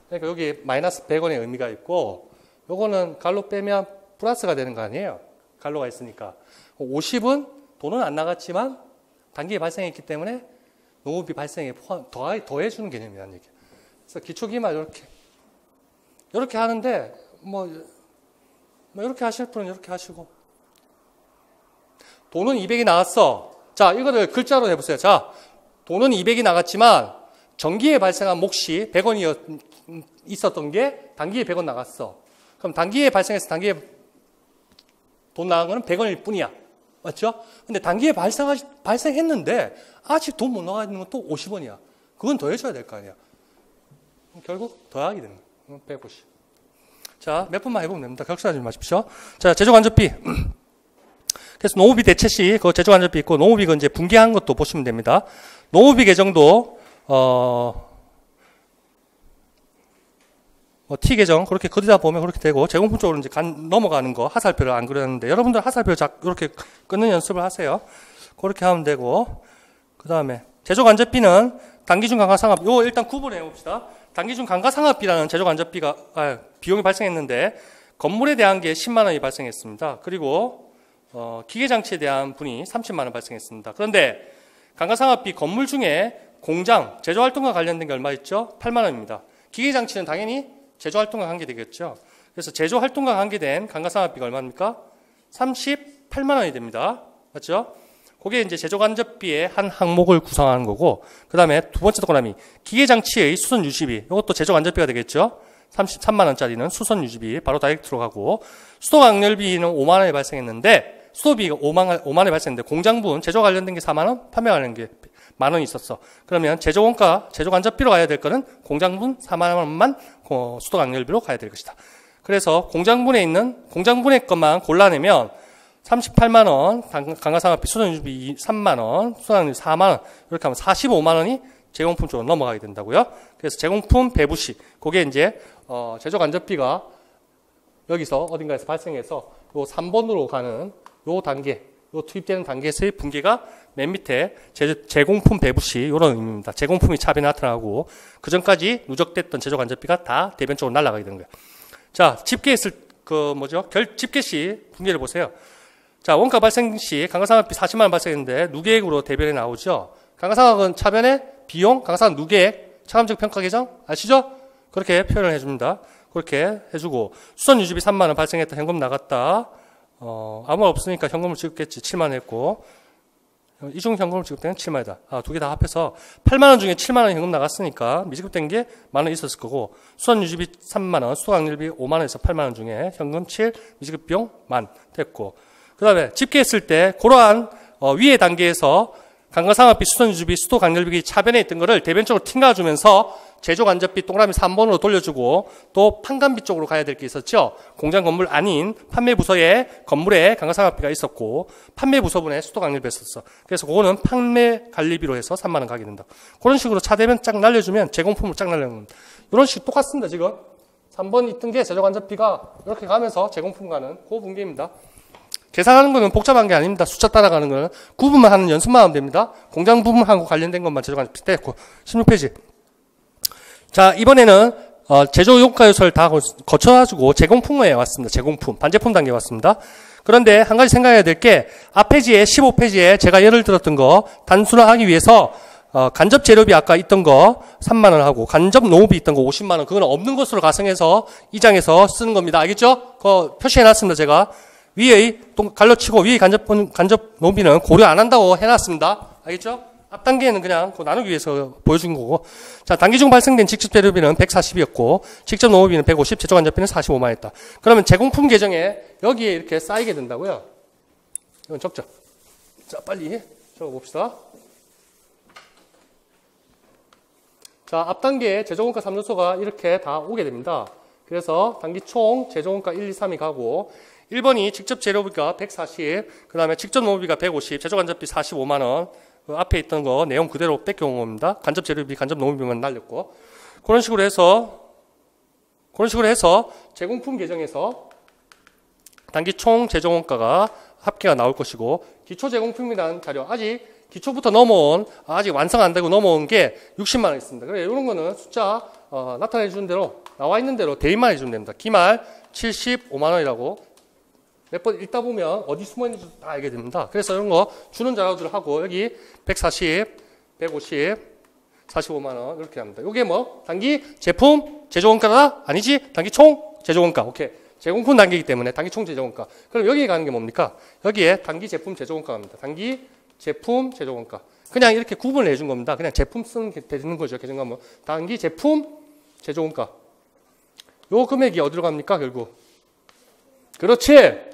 Speaker 1: 그러니까 여기 마이너스 100원의 의미가 있고 요거는 갈로 빼면 플러스가 되는 거 아니에요. 갈로가 있으니까. 50은 돈은 안 나갔지만 단기에 발생했기 때문에 농업이 발생에 더해주는 개념이라는 얘기예요. 그래서 기초기말 이렇게 하는데 뭐 이렇게 하실 분은 이렇게 하시고 돈은 200이 나갔어. 자, 이거를 글자로 해보세요. 자, 돈은 200이 나갔지만 전기에 발생한 몫이 100원이 있었던 게 단기에 100원 나갔어. 그럼 단기에 발생해서 단기에 돈 나간 거는 100원일 뿐이야. 맞죠? 근데 단기에 발생했는데 아직 돈 못 나가 있는 건 또 50원이야. 그건 더해줘야 될 거 아니야. 결국 더하게 되는 거야. 150. 자, 몇 번만 해보면 됩니다. 격수하지 마십시오. 자, 제조간접비. 그래서 농업이 대체 시, 그 제조간접비 있고, 농업이 이제 분기한 것도 보시면 됩니다. 농업이 계정도, T 계정, 그렇게 그리다 보면 그렇게 되고, 제공품 쪽으로 이제 넘어가는 거, 하살표를 안 그렸는데, 여러분들 하살표 이렇게 끊는 연습을 하세요. 그렇게 하면 되고, 그 다음에, 제조간접비는 단기중 감가상합, 요 일단 구분해 봅시다. 단기중 감가상합비라는 제조간접비가, 비용이 발생했는데, 건물에 대한 게 10만 원이 발생했습니다. 그리고, 기계장치에 대한 분이 30만 원 발생했습니다. 그런데 감가상각비 건물 중에 공장, 제조활동과 관련된 게 얼마 있죠? 8만 원입니다. 기계장치는 당연히 제조활동과 관계되겠죠. 그래서 제조활동과 관계된 감가상각비가 얼마입니까? 38만 원이 됩니다. 맞죠? 그게 이제 제조간접비의 한 항목을 구성하는 거고, 그 다음에 두 번째 동그라미, 기계장치의 수선유지비, 이것도 제조간접비가 되겠죠? 33만 원짜리는 수선유지비 바로 다이렉트로 가고, 수도강렬비는 5만 원이 발생했는데, 수도비가 5만 원이 발생했는데 공장분 제조 관련된 게 4만 원, 판매 관련된 게 만 원이 있었어. 그러면 제조원가, 제조간접비로 가야 될 거는 공장분 4만 원만 수도강렬비로 가야 될 것이다. 그래서 공장분의 것만 골라내면 38만 원, 감가상각비, 수선유지비 3만 원, 수도강렬비 4만 원, 이렇게 하면 45만 원이 제공품 쪽으로 넘어가게 된다고요. 그래서 제공품 배부시, 그게 이제 제조간접비가 여기서 어딘가에서 발생해서 요 3번으로 가는 요 단계, 요 투입되는 단계에서의 분계가 맨 밑에 제공품 배부시 이런 의미입니다. 제공품이 차변에 나타나고 그 전까지 누적됐던 제조간접비가 다 대변적으로 날아가게 되는 거예요. 자, 집계했을 집계 시 분계를 보세요. 자, 원가 발생 시 감가상각비 40만 원 발생했는데 누계액으로 대변에 나오죠. 감가상각은 차변에 비용, 감가상각 누계액, 차감적 평가 계정 아시죠? 그렇게 표현을 해줍니다. 그렇게 해주고 수선유지비 3만 원 발생했다. 현금 나갔다. 아무 없으니까 현금을 지급했지. 7만 원 했고 이중 현금을 지급된 7만 원이다. 두 개 다 합해서 8만 원 중에 7만 원 현금 나갔으니까 미지급된 게 만 원 있었을 거고 수선유지비 3만 원, 수도강렬비 5만 원에서 8만 원 중에 현금 7, 미지급 비용 만 됐고 그 다음에 집계했을 때 그러한 위의 단계에서 감가상각비, 수선유지비, 수도강렬비 차변에 있던 거를 대변적으로 튕겨주면서 제조간접비 동그라미 3번으로 돌려주고 또 판관비 쪽으로 가야 될 게 있었죠. 공장 건물 아닌 판매부서에 건물에 감가상각비가 있었고 판매부서분에 수도강렬비가 있었어. 그래서 그거는 판매관리비로 해서 3만 원 가게 된다. 그런 식으로 차대면 쫙 날려주면 제공품을 쫙 날려주는 겁니다. 이런 식 똑같습니다. 지금 3번 있던 게 제조간접비가 이렇게 가면서 제공품 가는 그 분계입니다. 계산하는 거는 복잡한 게 아닙니다. 숫자 따라가는 거는 구분만 하는 연습만 하면 됩니다. 공장 부분하고 관련된 것만 제조간접비 떼고 16페이지. 자, 이번에는 제조 요가 요소를 다 거쳐가지고 제공품에 왔습니다. 제공품, 반제품 단계에 왔습니다. 그런데 한 가지 생각해야 될 게 앞 페이지에 15페이지에 제가 예를 들었던 거 단순화하기 위해서 간접 재료비 아까 있던 거 3만 원 하고 간접 노무비 있던 거 50만 원 그거는 없는 것으로 가정해서 이 장에서 쓰는 겁니다. 알겠죠? 그거 표시해 놨습니다. 제가 위의 또 갈라치고 위의 간접 노무비는 고려 안 한다고 해놨습니다. 알겠죠? 앞 단계는 그냥 그 나누기 위해서 보여준 거고. 자, 단기 중 발생된 직접 재료비는 140이었고 직접 노무비는 150, 제조 간접비는 45만이었다. 그러면 제공품 계정에 여기에 이렇게 쌓이게 된다고요. 이건 적죠. 자, 빨리 적어봅시다. 자, 앞 단계에 제조원가 3요소가 이렇게 다 오게 됩니다. 그래서 단기 총 제조원가 1, 2, 3이 가고 1번이 직접 재료비가 140, 그 다음에 직접 노무비가 150, 제조 간접비 45만 원. 그 앞에 있던 거 내용 그대로 뺏겨온 겁니다. 간접 재료비, 간접 노무비만 날렸고 그런 식으로 해서 제공품 계정에서 단기 총 제조원가가 합계가 나올 것이고 기초 제공품이라는 자료 아직 기초부터 넘어온 아직 완성 안 되고 넘어온 게 60만 원 있습니다. 그래 이런 거는 숫자 나타내 주는 대로 나와 있는 대로 대입만 해주면 됩니다. 기말 75만 원이라고 몇 번 읽다 보면 어디 숨어 있는지 다 알게 됩니다. 그래서 이런 거 주는 자료들을 하고 여기 140, 150, 45만 원 이렇게 합니다. 이게 뭐 단기 제품 제조원가다 아니지 단기 총 제조원가 오케이. 제공품 단계이기 때문에 단기 총 제조원가. 그럼 여기에 가는 게 뭡니까? 여기에 단기 제품 제조원가가 갑니다. 단기 제품 제조원가. 그냥 이렇게 구분을 해준 겁니다. 그냥 제품 쓰면 되는 거죠. 계정가면 단기 제품 제조원가. 요 금액이 어디로 갑니까? 결국. 그렇지.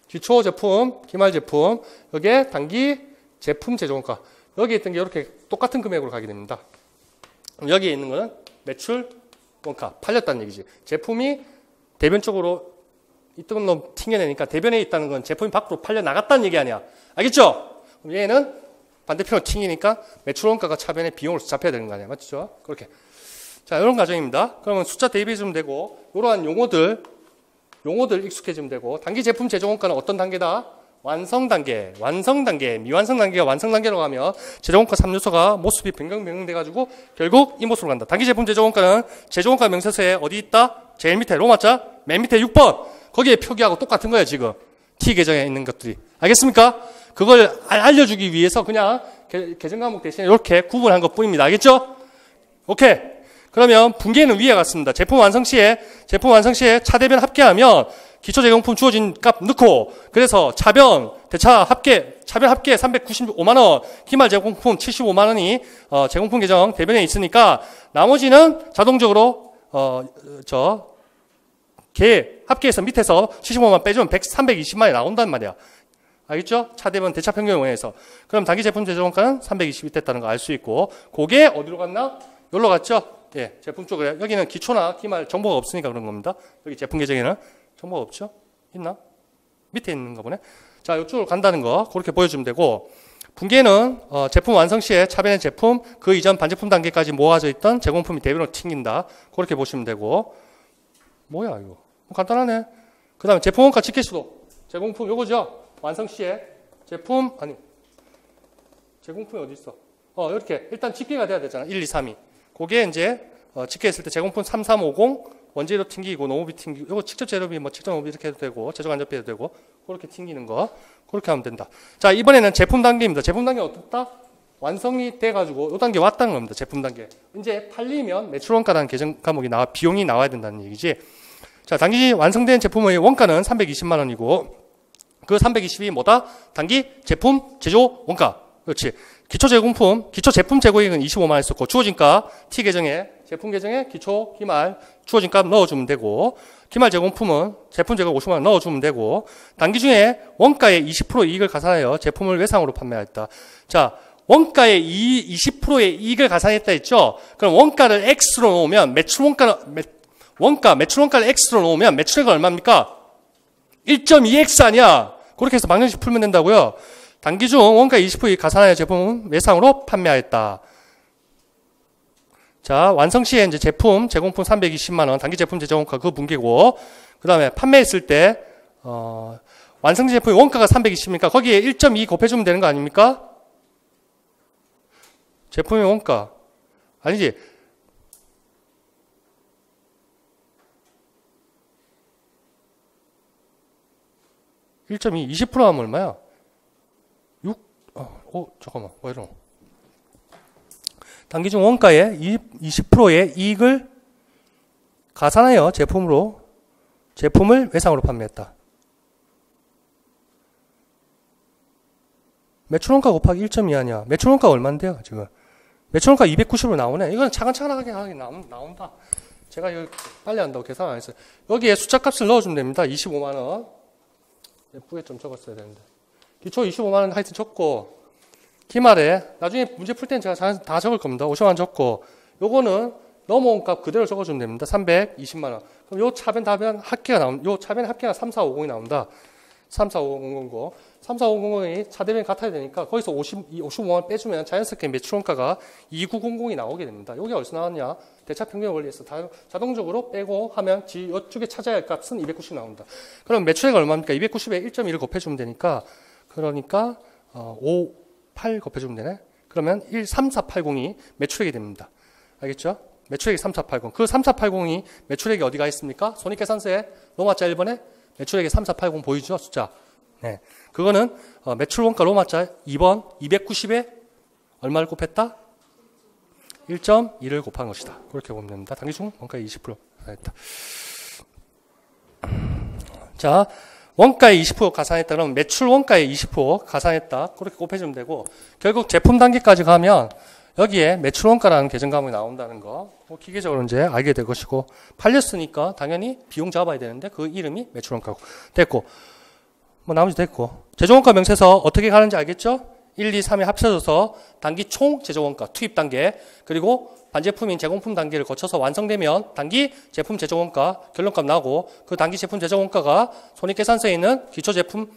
Speaker 1: 기초 제품, 기말 제품. 여기에 단기 제품 제조원가. 여기에 있던 게 이렇게 똑같은 금액으로 가게 됩니다. 여기에 있는 거는 매출 원가. 팔렸다는 얘기지. 제품이 대변 쪽으로 있던 놈 튕겨내니까 대변에 있다는 건 제품이 밖으로 팔려 나갔다는 얘기 아니야. 알겠죠? 그럼 얘는 반대편으로 튕기니까 매출 원가가 차변에 비용으로 잡혀야 되는 거 아니야. 맞죠? 그렇게. 자, 이런 과정입니다. 그러면 숫자 대입해주면 되고, 이러한 용어들 익숙해지면 되고, 단기 제품 제조 원가는 어떤 단계다? 완성 단계, 미완성 단계가 완성 단계로 가면 제조 원가 3요소가 모습이 변경돼가지고 결국 이 모습으로 간다. 단기 제품 제조 원가는 제조 원가 명세서에 어디 있다? 제일 밑에 로마자 맨 밑에 6번 거기에 표기하고 똑같은 거예요. 지금 T 계정에 있는 것들이. 알겠습니까? 그걸 알려주기 위해서 그냥 계정 과목 대신에 이렇게 구분한 것 뿐입니다. 알겠죠? 오케이. 그러면 분계는 위에 같습니다. 제품 완성 시에 차대변 합계하면 기초 제공품 주어진 값 넣고 그래서 차변 합계 395만 원, 기말 제공품 75만 원이 제공품 계정 대변에 있으니까 나머지는 자동적으로 합계해서 밑에서 75만 빼주면 320만이 나온단 말이야. 알겠죠? 차대변 대차 평균에 의해서. 그럼 단기 제품 제조원가는 320이 됐다는 거 알 수 있고 그게 어디로 갔나? 여기로 갔죠? 예, 제품 쪽에. 여기는 기초나 기말 정보가 없으니까 그런 겁니다. 여기 제품 계정에는 정보가 없죠? 있나? 밑에 있는가 보네. 자, 이쪽으로 간다는 거 그렇게 보여주면 되고 분계는 제품 완성 시에 차변의 제품 그 이전 반제품 단계까지 모아져 있던 제공품이 대변으로 튕긴다. 그렇게 보시면 되고 뭐야 이거? 간단하네. 그 다음에 제품 원가 직계수도 제공품 요거죠? 완성 시에 제공품이 어디 있어? 이렇게 일단 직계가 돼야 되잖아. 1, 2, 3이. 그게 이제 직계했을 때 제공품 3350 원재료 튕기고 노무비 튕기고 이거 직접 재료비 직접 노무비 이렇게 해도 되고 제조 간접비 해도 되고 그렇게 튕기는 거 그렇게 하면 된다. 자, 이번에는 제품 단계입니다. 제품 단계 어떻다? 완성이 돼가지고 이 단계 왔다는 겁니다. 제품 단계. 이제 팔리면 매출 원가라는 계정 과목이 비용이 나와야 된다는 얘기지. 자, 단기 완성된 제품의 원가는 320만 원이고 그 320이 뭐다? 단기 제품 제조 원가. 그렇지. 기초 제품 재고액은 25만 원 있었고 주어진 값 T 계정에 제품 계정에 기초 기말 주어진 값 넣어주면 되고 기말 제공품은 제품 재고 50만 원 넣어주면 되고 단기 중에 원가의 20% 이익을 가산하여 제품을 외상으로 판매했다. 자, 원가의 20%의 이익을 가산했다 했죠? 그럼 원가를 X로 놓으면 매출 원가를 X로 놓으면 매출액은 얼마입니까? 1.2X 아니야. 그렇게 해서 방정식 풀면 된다고요. 단기 중 원가 20% 가산하여 제품은 외상으로 판매하였다. 자, 완성 시에 이제 제품 제공품 320만 원, 단기 제품 제조원가 그 분계고, 그 다음에 판매했을 때 완성 제품의 원가가 320이니까 거기에 1.2 곱해주면 되는 거 아닙니까? 제품의 원가 아니지? (1.2) 20% 하면 얼마야? 잠깐만, 왜 이러노? 단기 중 원가의 20%의 이익을 가산하여 제품을 외상으로 판매했다. 매출원가 곱하기 1.2하냐. 매출원가가 얼마인데요, 지금? 매출원가 290으로 나오네. 이건 차근차근하게 나온다. 제가 이거 빨리 한다고 계산 안 했어요. 여기에 숫자값을 넣어주면 됩니다. 25만원. 예쁘게 좀 적었어야 되는데. 기초 25만원 하여튼 적고, 기말에, 나중에 문제 풀 때는 제가 다 적을 겁니다. 50만원 적고, 요거는 넘어온 값 그대로 적어주면 됩니다. 320만원. 그럼 요 차변 답변 합계가 요 차변 합계가 3450이 나온다. 345000. 3450이 차대변이 같아야 되니까 거기서 55만원 빼주면 자연스럽게 매출원가가 2900이 나오게 됩니다. 여기 어디서 나왔냐? 대차평균 원리에서 자동적으로 빼고 하면 이쪽에 찾아야 할 값은 290 나온다. 그럼 매출액 얼마입니까? 290에 1.1을 곱해주면 되니까 그러니까 8 곱해주면 되네. 그러면 3480이 매출액이 됩니다. 알겠죠? 매출액이 3480. 그 3480이 매출액이 어디가 있습니까? 손익계산서에 로마자 1번에 매출액이 3480 보이죠? 숫자. 네. 그거는 매출원가 로마자 2번 290에 얼마를 곱했다? 1.2를 곱한 것이다. 그렇게 보면 됩니다. 단기중 원가의 20% 가산했다. 자, 원가의 20% 가산했다. 그러면 매출 원가의 20% 가산했다. 그렇게 곱해주면 되고 결국 제품 단계까지 가면 여기에 매출 원가라는 계정 과목이 나온다는 거 기계적으로 이제 알게 될 것이고 팔렸으니까 당연히 비용 잡아야 되는데 그 이름이 매출 원가고 됐고 뭐 나머지 됐고 제조원가 명세서 어떻게 가는지 알겠죠? 1, 2, 3이 합쳐져서 단기 총 제조원가 투입 단계 그리고 반제품인 제공품 단계를 거쳐서 완성되면 단기 제품 제조원가 결론값 나고 그 단기 제품 제조원가가 손익계산서에 있는 기초제품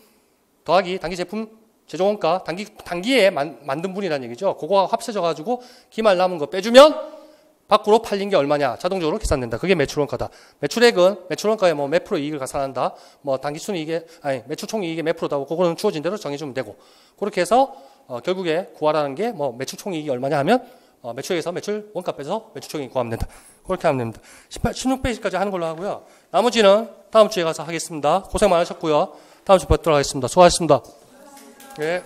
Speaker 1: 더하기 단기 제품 제조원가 단기에 만든 분이라는 얘기죠. 그거가 합쳐져가지고 기말 남은 거 빼주면 밖으로 팔린 게 얼마냐 자동적으로 계산된다. 그게 매출원가다. 매출액은 매출원가에 뭐 몇 프로 이익을 가산한다. 뭐 단기순 이익에 매출 총 이익의 몇 프로다고 그거는 주어진 대로 정해주면 되고 그렇게 해서 결국에 구하라는 게 뭐 매출 총 이익이 얼마냐 하면 매출액에서 매출 원가 빼서 매출 총 이익 구하면 된다. 그렇게 하면 됩니다. 16페이지까지 하는 걸로 하고요. 나머지는 다음 주에 가서 하겠습니다. 고생 많으셨고요. 다음 주에 뵙도록 하겠습니다. 수고하셨습니다. 예.